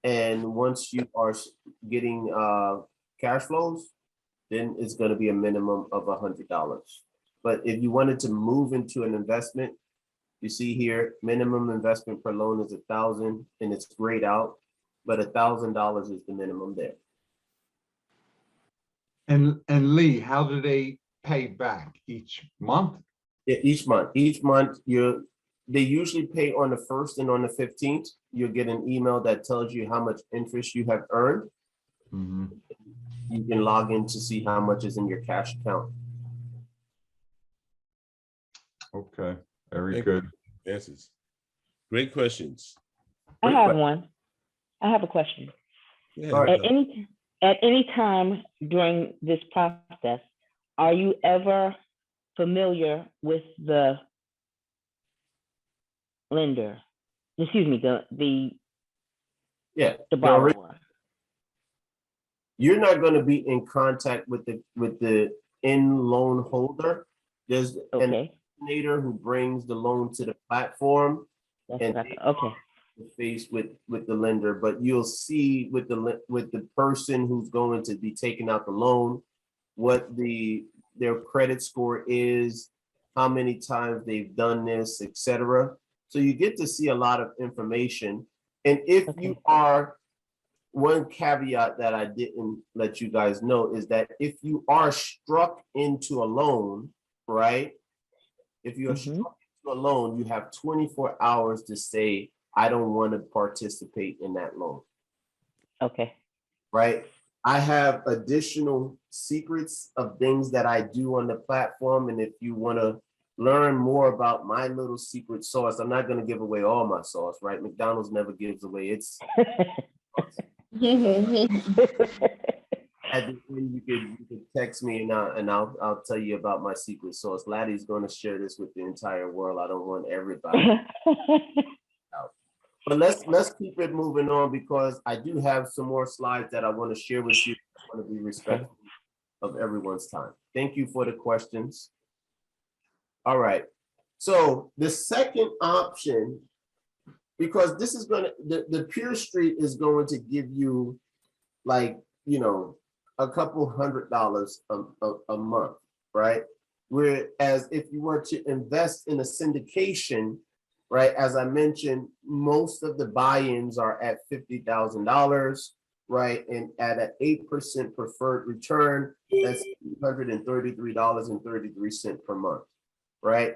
And once you are getting cash flows, then it's going to be a minimum of $100. But if you wanted to move into an investment, you see here, minimum investment per loan is $1,000 and it's grayed out, but $1,000 is the minimum there. And Lee, how do they pay back each month? Yeah, each month, they usually pay on the 1st and on the 15th. You'll get an email that tells you how much interest you have earned. Mhm. You can log in to see how much is in your cash account. Okay, very Thank good. Answers. Great questions. I have one. I have a question. Yeah. All right. At any time during this process, are you ever familiar with the lender? Excuse me, Yeah. the borrower. You're not going to be in contact with the in loan holder. There's an Okay, coordinator who brings the loan to the platform that's and what okay, face with the lender, but you'll see with the person who's going to be taking out the loan, what their credit score is, how many times they've done this, etc. So you get to see a lot of information. And if you Okay. are, one caveat that I didn't let you guys know is that if you are struck into a loan, right? If you are Mhm. struck into a loan, you have 24 hours to say, I don't want to participate in that loan, Okay. right? I have additional secrets of things that I do on the platform. And if you want to learn more about my little secret sauce, I'm not going to give away all my sauce, right? McDonald's never gives away its. At the end, you could text me and I'll tell you about my secret sauce. Laddie's going to share this with the entire world. I don't want everybody. But let's keep it moving on because I do have some more slides that I want to share with you. I want to be respectful of everyone's time. Thank you for the questions. All right. So the second option, because this is going to, the Pure Street is going to give you like, a couple $100 a month, right? Whereas if you were to invest in a syndication, right, as I mentioned, most of the buy-ins are at $50,000, right? And at an 8% preferred return, that's $133.33 per month, right?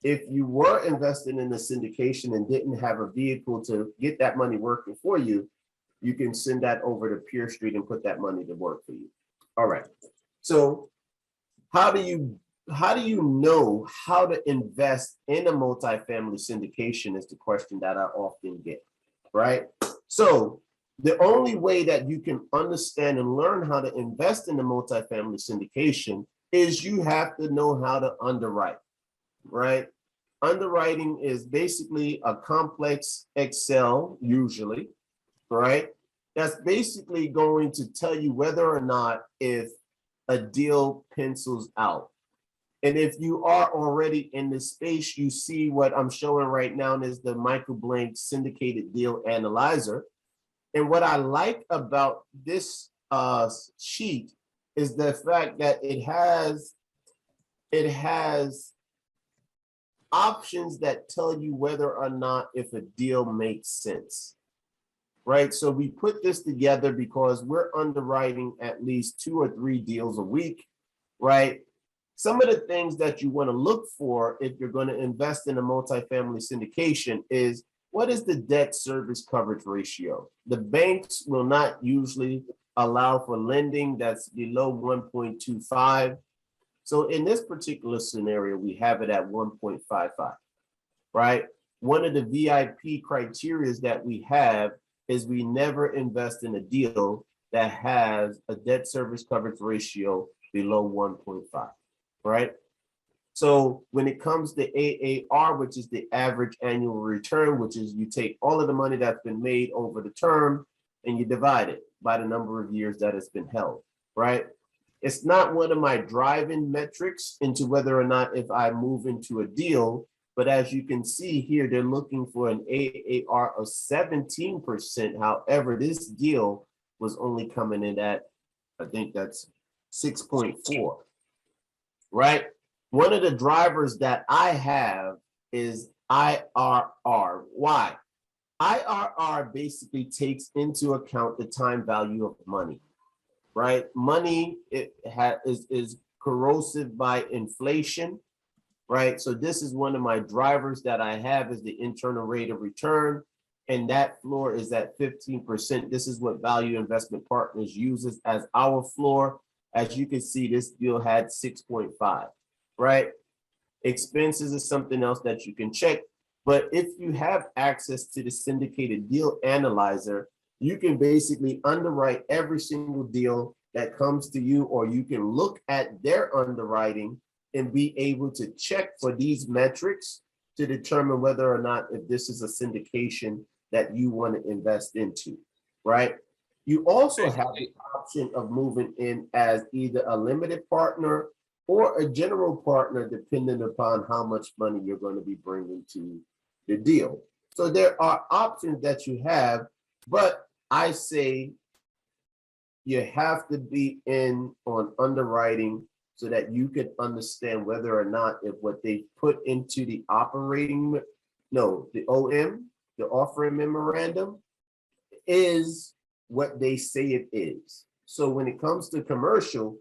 If you were investing in a syndication and didn't have a vehicle to get that money working for you, you can send that over to Pure Street and put that money to work for you. All right. So how do you know how to invest in a multifamily syndication is the question that I often get, right? So the only way that you can understand and learn how to invest in a multifamily syndication is you have to know how to underwrite, right? Underwriting is basically a complex Excel, usually, right? That's basically going to tell you whether or not if a deal pencils out. And if you are already in this space, you see what I'm showing right now is the Michael Blank syndicated deal analyzer. And what I like about this sheet is the fact that it has options that tell you whether or not if a deal makes sense, right? So we put this together because we're underwriting at least 2 or 3 deals a week, right? Some of the things that you want to look for if you're going to invest in a multifamily syndication is what is the debt service coverage ratio? The banks will not usually allow for lending that's below 1.25. So in this particular scenario, we have it at 1.55, right? One of the VIP criteria that we have is we never invest in a deal that has a debt service coverage ratio below 1.5, right? So when it comes to AAR, which is the average annual return, which is you take all of the money that's been made over the term and you divide it by the number of years that it's been held, right? It's not one of my driving metrics into whether or not if I move into a deal, but as you can see here, they're looking for an AAR of 17%. However, this deal was only coming in at, I think that's 6.4, right? One of the drivers that I have is IRR. Why? IRR basically takes into account the time value of money, right? Money is corrosive by inflation, right? So this is one of my drivers that I have is the internal rate of return, and that floor is at 15%. This is what Value Investment Partners uses as our floor. As you can see, this deal had 6.5. right? Expenses is something else that you can check. But if you have access to the syndicated deal analyzer, you can basically underwrite every single deal that comes to you, or you can look at their underwriting and be able to check for these metrics to determine whether or not if this is a syndication that you want to invest into, right? You also have the option of moving in as either a limited partner or a general partner, depending upon how much money you're going to be bringing to the deal. So there are options that you have, but I say you have to be in on underwriting so that you can understand whether or not if what they put into the operating, no, the OM, the offering memorandum, is what they say it is. So when it comes to commercial,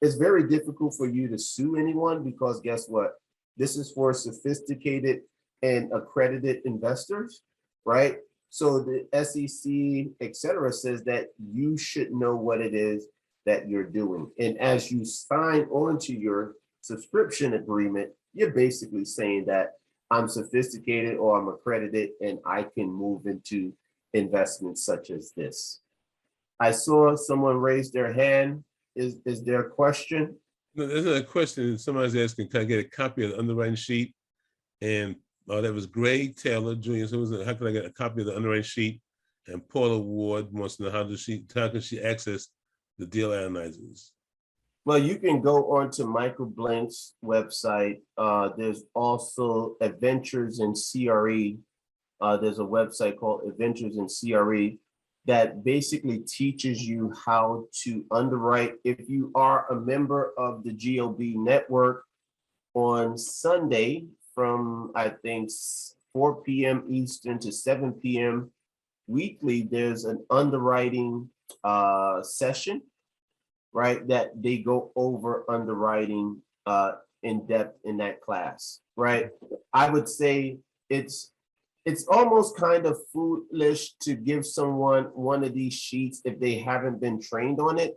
it's very difficult for you to sue anyone because guess what? This is for sophisticated and accredited investors, right? So the SEC, et cetera, says that you should know what it is that you're doing. And as you sign onto your subscription agreement, you're basically saying that I'm sophisticated or I'm accredited and I can move into investments such as this. I saw someone raise their hand. Is there a question? No, there's another question. Somebody's asking, can I get a copy of the underwriting sheet? And that was Gray Taylor Jr. So how can I get a copy of the underwriting sheet? And Paula Ward wants to know how can she access the deal analyzers? Well, you can go on to Michael Blank's website. There's also Adventures in CRE. There's a website called Adventures in CRE that basically teaches you how to underwrite. If you are a member of the GOB network, on Sunday from I think 4 p.m. Eastern to 7 p.m. weekly, there's an underwriting session, right? That they go over underwriting in depth in that class, right? I would say it's almost kind of foolish to give someone one of these sheets if they haven't been trained on it,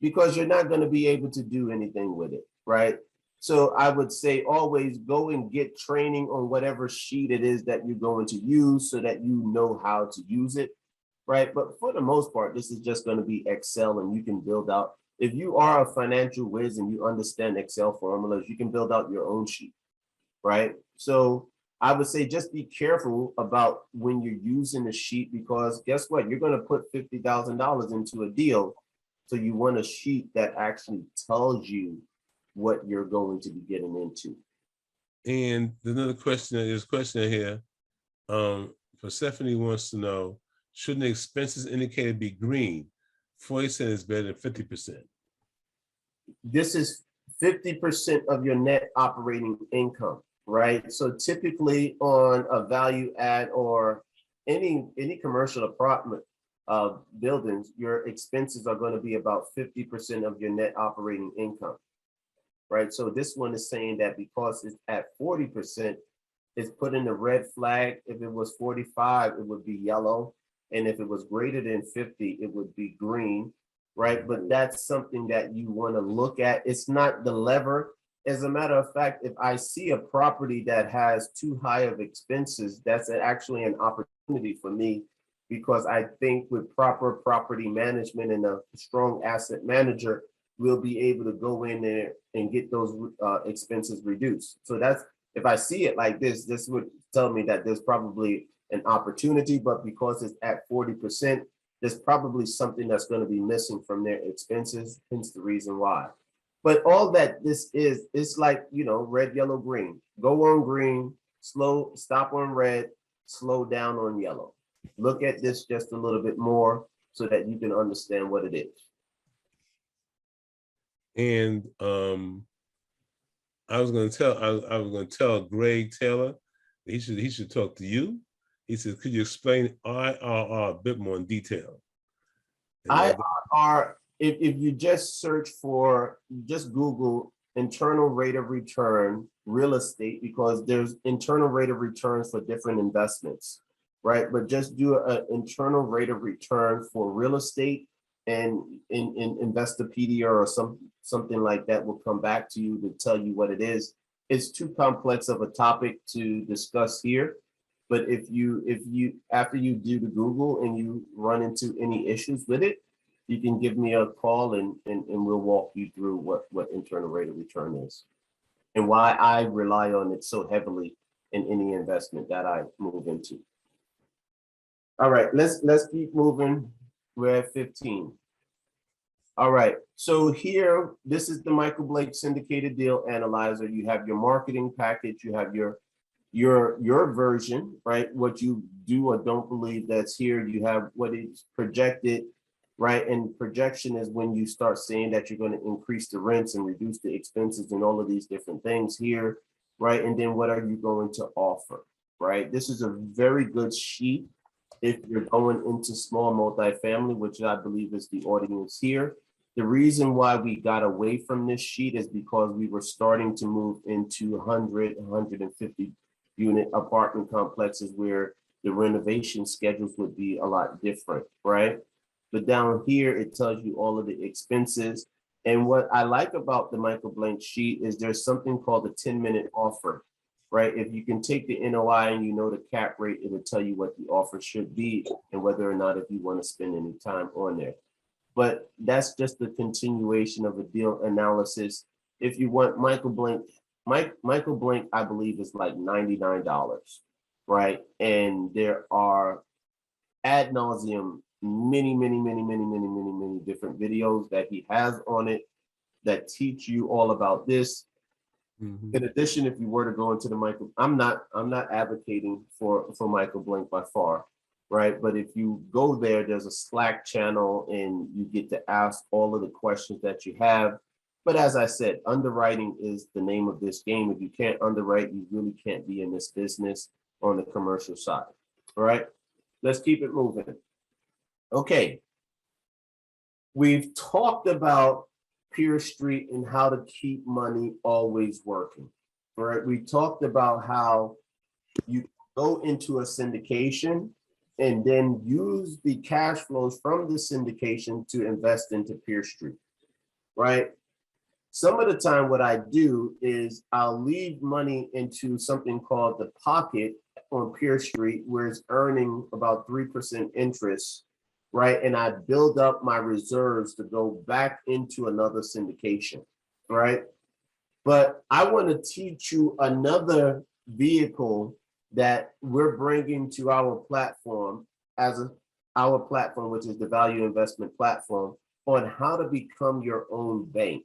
because you're not going to be able to do anything with it, right? So I would say always go and get training on whatever sheet it is that you're going to use so that you know how to use it, right? But for the most part, this is just going to be Excel, and you can build out. If you are a financial whiz and you understand Excel formulas, you can build out your own sheet, right? So I would say just be careful about when you're using the sheet, because guess what? You're going to put $50,000 into a deal. So you want a sheet that actually tells you what you're going to be getting into. And there's another question. There's a question here. Persephone wants to know, shouldn't the expenses indicated be green? 40% is better than 50%. This is 50% of your net operating income, right? So typically on a value add or any commercial apartment buildings, your expenses are going to be about 50% of your net operating income, right? So this one is saying that because it's at 40%, it's putting a red flag. If it was 45, it would be yellow. And if it was greater than 50, it would be green, right? But that's something that you want to look at. It's not the lever. As a matter of fact, if I see a property that has too high of expenses, that's actually an opportunity for me, because I think with proper property management and a strong asset manager, we'll be able to go in there and get those expenses reduced. So that's, if I see it like this would tell me that there's probably an opportunity, but because it's at 40%, there's probably something that's going to be missing from their expenses, hence the reason why. But all that this is, it's like, you know, red, yellow, green. Go on green, stop on red, slow down on yellow. Look at this just a little bit more so that you can understand what it is. And I was going to tell Greg Taylor that he should talk to you. He said, could you explain IRR a bit more in detail? IRR, if you just search for, just Google internal rate of return real estate, because there's internal rate of returns for different investments, right? But just do an internal rate of return for real estate, and in Investopedia or something like that will come back to you to tell you what it is. It's too complex of a topic to discuss here. But if you after you do the Google and you run into any issues with it, you can give me a call and we'll walk you through what internal rate of return is and why I rely on it so heavily in any investment that I move into. All right, let's keep moving. We're at 15. All right, so here, this is the Michael Blake syndicated deal analyzer. You have your marketing package, you have your version, right? What you do or don't believe that's here. You have what is projected, right? And projection is when you start saying that you're going to increase the rents and reduce the expenses and all of these different things here, right? And then what are you going to offer, right? This is a very good sheet if you're going into small multifamily, which I believe is the audience here. The reason why we got away from this sheet is because we were starting to move into 100, 150 unit apartment complexes where the renovation schedules would be a lot different, right? But down here, it tells you all of the expenses. And what I like about the Michael Blank sheet is there's something called a 10-minute offer, right? If you can take the NOI and you know the cap rate, it'll tell you what the offer should be and whether or not if you want to spend any time on there. But that's just the continuation of a deal analysis. If you want Michael Blank, Michael Blank, I believe is like $99, right? And there are ad nauseum many different videos that he has on it that teach you all about this. Mm-hmm. In addition, if you were to go into the Michael, I'm not advocating for Michael Blank by far, right? But if you go there, there's a Slack channel and you get to ask all of the questions that you have. But as I said, underwriting is the name of this game. If you can't underwrite, you really can't be in this business on the commercial side. All right, let's keep it moving. Okay, we've talked about Pier Street and how to keep money always working. All right, we talked about how you go into a syndication and then use the cash flows from the syndication to invest into Pier Street, right? Some of the time what I do is I'll leave money into something called the pocket on Pier Street where it's earning about 3% interest, right? And I build up my reserves to go back into another syndication, right? But I want to teach you another vehicle that we're bringing to our platform our platform, which is the value investment platform, on how to become your own bank,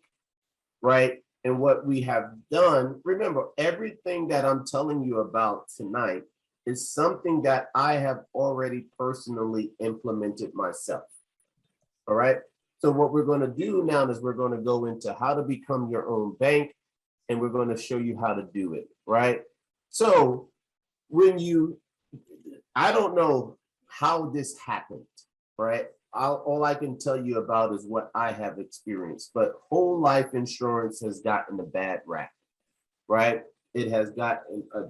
right? And what we have done, remember, everything that I'm telling you about tonight is something that I have already personally implemented myself, all right? So what we're going to do now is we're going to go into how to become your own bank, and we're going to show you how to do it, right? So I don't know how this happened, right? All I can tell you about is what I have experienced, but whole life insurance has gotten a bad rap, right? It has gotten a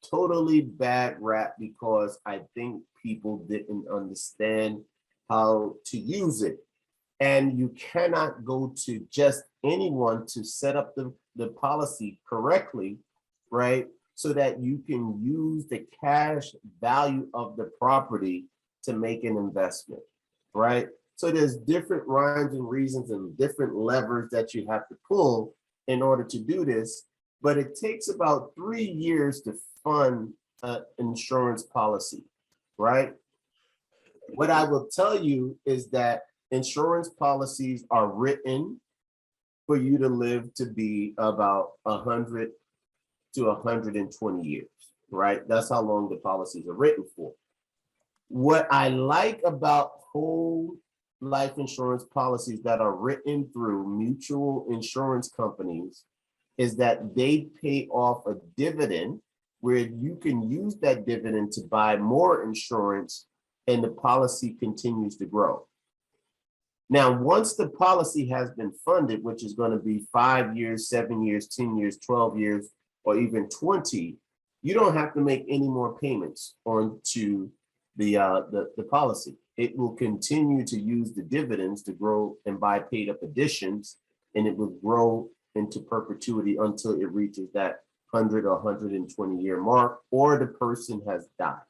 totally bad rap because I think people didn't understand how to use it. And you cannot go to just anyone to set up the policy correctly, right? So that you can use the cash value of the property to make an investment, right? So there's different rhymes and reasons and different levers that you have to pull in order to do this. But it takes about 3 years to fund an insurance policy, right? What I will tell you is that insurance policies are written for you to live to be about 100 to 120 years, right? That's how long the policies are written for. What I like about whole life insurance policies that are written through mutual insurance companies is that they pay off a dividend where you can use that dividend to buy more insurance and the policy continues to grow. Now, once the policy has been funded, which is going to be 5 years, 7 years, 10 years, 12 years, or even 20, you don't have to make any more payments onto the policy. It will continue to use the dividends to grow and buy paid up additions, and it will grow into perpetuity until it reaches that 100 or 120 year mark, or the person has died.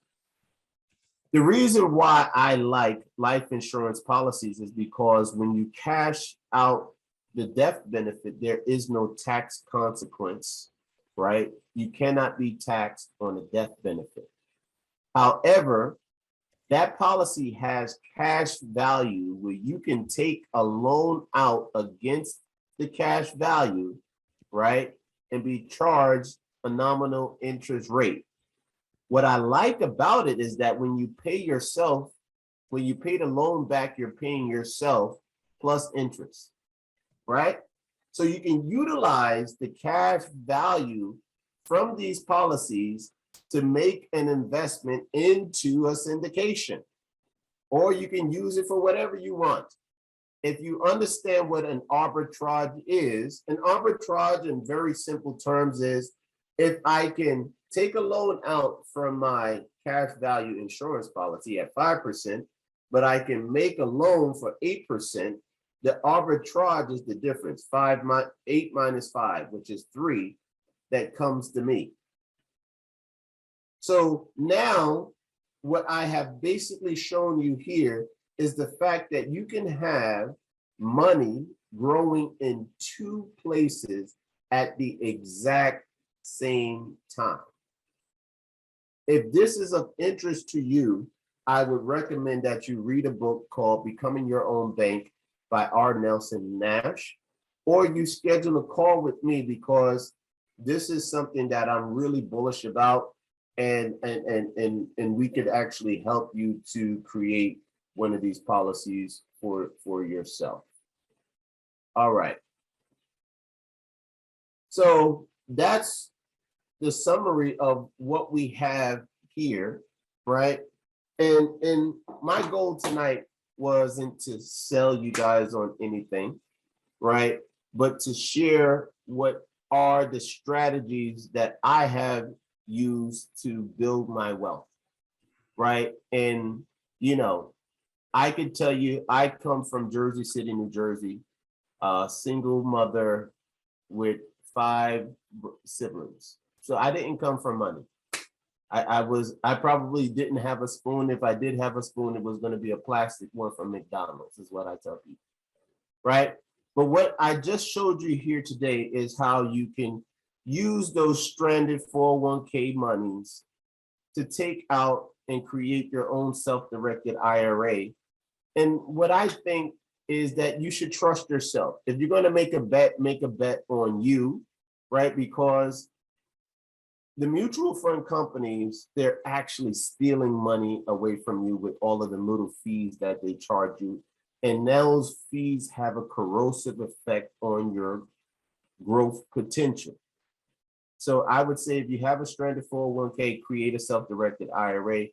The reason why I like life insurance policies is because when you cash out the death benefit, there is no tax consequence, right? You cannot be taxed on a death benefit. However, that policy has cash value where you can take a loan out against the cash value, right? And be charged a nominal interest rate. What I like about it is that when you pay yourself, when you pay the loan back, you're paying yourself plus interest, right? So you can utilize the cash value from these policies to make an investment into a syndication, or you can use it for whatever you want. If you understand what an arbitrage is, an arbitrage in very simple terms is if I can take a loan out from my cash value insurance policy at 5%, but I can make a loan for 8%, the arbitrage is the difference, 8 minus 5, which is 3, that comes to me. So now what I have basically shown you here is the fact that you can have money growing in 2 places at the exact same time. If this is of interest to you, I would recommend that you read a book called Becoming Your Own Bank by R. Nelson Nash, or you schedule a call with me because this is something that I'm really bullish about, and we could actually help you to create one of these policies for yourself. All right. So that's the summary of what we have here, right? And my goal tonight wasn't to sell you guys on anything, right? But to share what are the strategies that I have used to build my wealth, right? And, you know, I could tell you, I come from Jersey City, New Jersey, a single mother with 5 siblings. So I didn't come from money. I probably didn't have a spoon. If I did have a spoon, it was going to be a plastic one from McDonald's, is what I tell people, right? But what I just showed you here today is how you can use those stranded 401k monies to take out and create your own self-directed IRA. And what I think is that you should trust yourself. If you're going to make a bet on you, right? Because the mutual fund companies, they're actually stealing money away from you with all of the little fees that they charge you. And those fees have a corrosive effect on your growth potential. So I would say if you have a stranded 401k, create a self-directed IRA,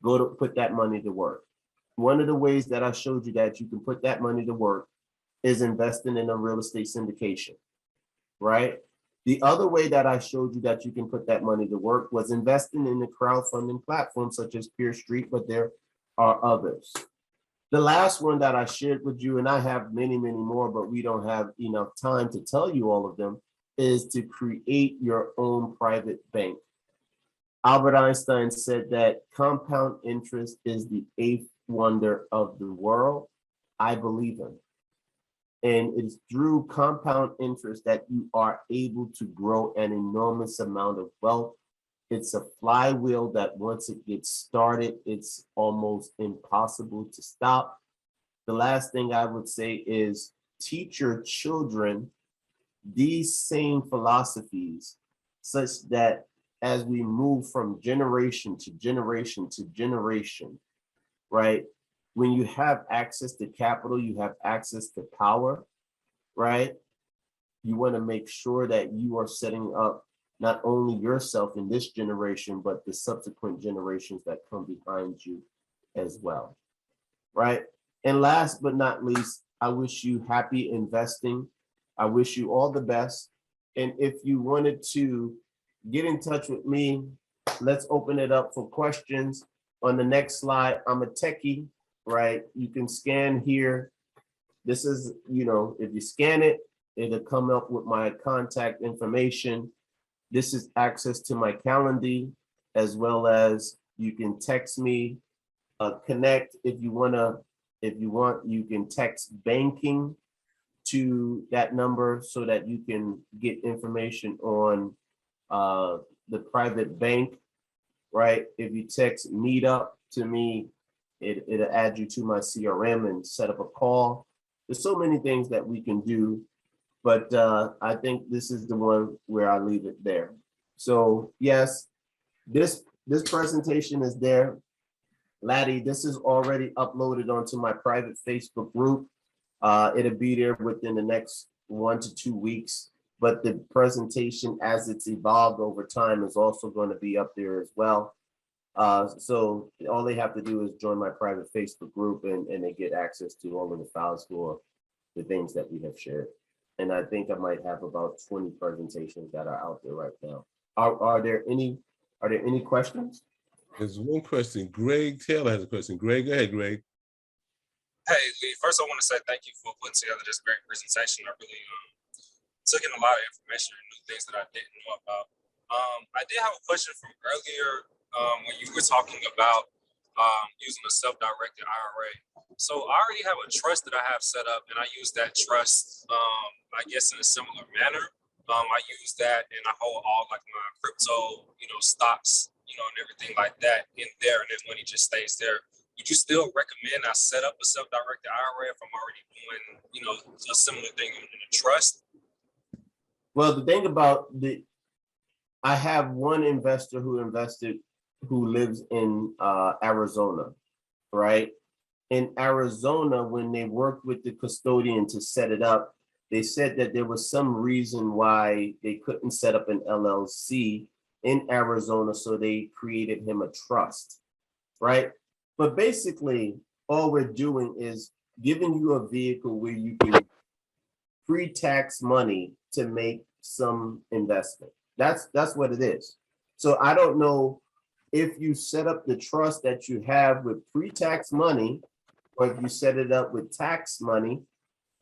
go to put that money to work. One of the ways that I showed you that you can put that money to work is investing in a real estate syndication, right? The other way that I showed you that you can put that money to work was investing in a crowdfunding platform such as Peer Street, but there are others. The last one that I shared with you, and I have many, many more, but we don't have enough time to tell you all of them, is to create your own private bank. Albert Einstein said that compound interest is the 8th wonder of the world. I believe in. And it's through compound interest that you are able to grow an enormous amount of wealth. It's a flywheel that once it gets started, it's almost impossible to stop. The last thing I would say is teach your children these same philosophies such that as we move from generation to generation to generation, right? When you have access to capital, you have access to power, right? You want to make sure that you are setting up not only yourself in this generation, but the subsequent generations that come behind you as well, right? And last but not least, I wish you happy investing. I wish you all the best. And if you wanted to get in touch with me, let's open it up for questions. On the next slide, I'm a techie, right? You can scan here. This is, if you scan it, it'll come up with my contact information. This is access to my calendar, as well as you can text me, connect if you want, you can text banking to that number so that you can get information on the private bank, right? If you text Meetup to me, it'll add you to my CRM and set up a call. There's so many things that we can do, but I think this is the one where I leave it there. So yes, this presentation is there. Laddie, this is already uploaded onto my private Facebook group. It'll be there within the next 1 to 2 weeks, but the presentation as it's evolved over time is also going to be up there as well. So all they have to do is join my private Facebook group and they get access to all of the files for the things that we have shared. And I think I might have about 20 presentations that are out there right now. Are there any questions? There's one question. Greg Taylor has a question. Greg, go ahead, Greg. Hey, Lee, first I want to say thank you for putting together this great presentation. I really took in a lot of information and new things that I didn't know about. I did have a question from earlier when you were talking about using a self-directed IRA. So I already have a trust that I have set up, and I use that trust, I guess, in a similar manner. I use that and I hold all like my crypto, stocks, and everything like that in there, and then money just stays there. Would you still recommend I set up a self-directed IRA if I'm already doing, a similar thing in a trust? Well, the thing about I have one investor who lives in Arizona, right? In Arizona, when they worked with the custodian to set it up, they said that there was some reason why they couldn't set up an LLC in Arizona, so they created him a trust, right? But basically, all we're doing is giving you a vehicle where you can pre-tax money to make some investment. That's what it is. So I don't know if you set up the trust that you have with pre-tax money, or if you set it up with tax money,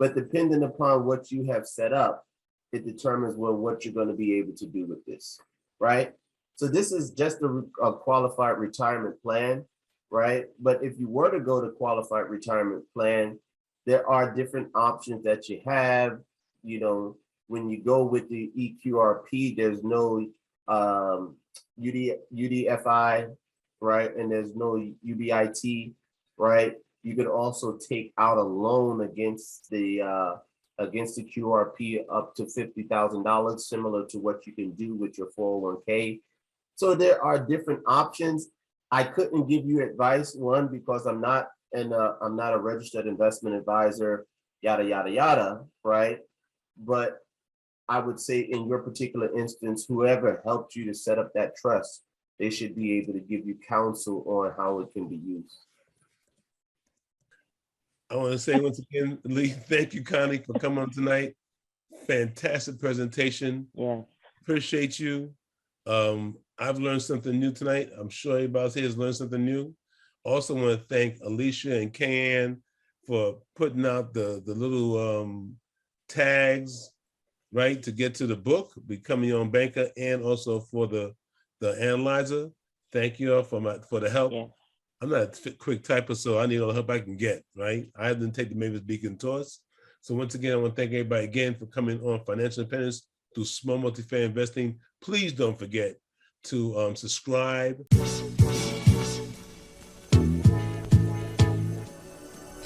but depending upon what you have set up, it determines what you're going to be able to do with this, right? So this is just a qualified retirement plan, right? But if you were to go to qualified retirement plan, there are different options that you have. When you go with the EQRP, there's no UDFI, right? And there's no UBIT, right? You could also take out a loan against the QRP up to $50,000, similar to what you can do with your 401k. So there are different options. I couldn't give you advice, one, because I'm not a registered investment advisor, yada, yada, yada, right? But I would say in your particular instance, whoever helped you to set up that trust, they should be able to give you counsel on how it can be used. I want to say once again, Lee, thank you, Connie, for coming on tonight. Fantastic presentation. Yeah. Appreciate you. I've learned something new tonight. I'm sure everybody else here has learned something new. Also want to thank Alicia and Kayan for putting out the little tags, right, to get to the book, Becoming Your Own Banker, and also for the analyzer. Thank you all for the help. Yeah. I'm not a quick typer, so I need all the help I can get, right? I didn't take the Mavis Beacon tours. So once again, I want to thank everybody again for coming on Financial Independence through Small Multifamily Investing. Please don't forget to subscribe,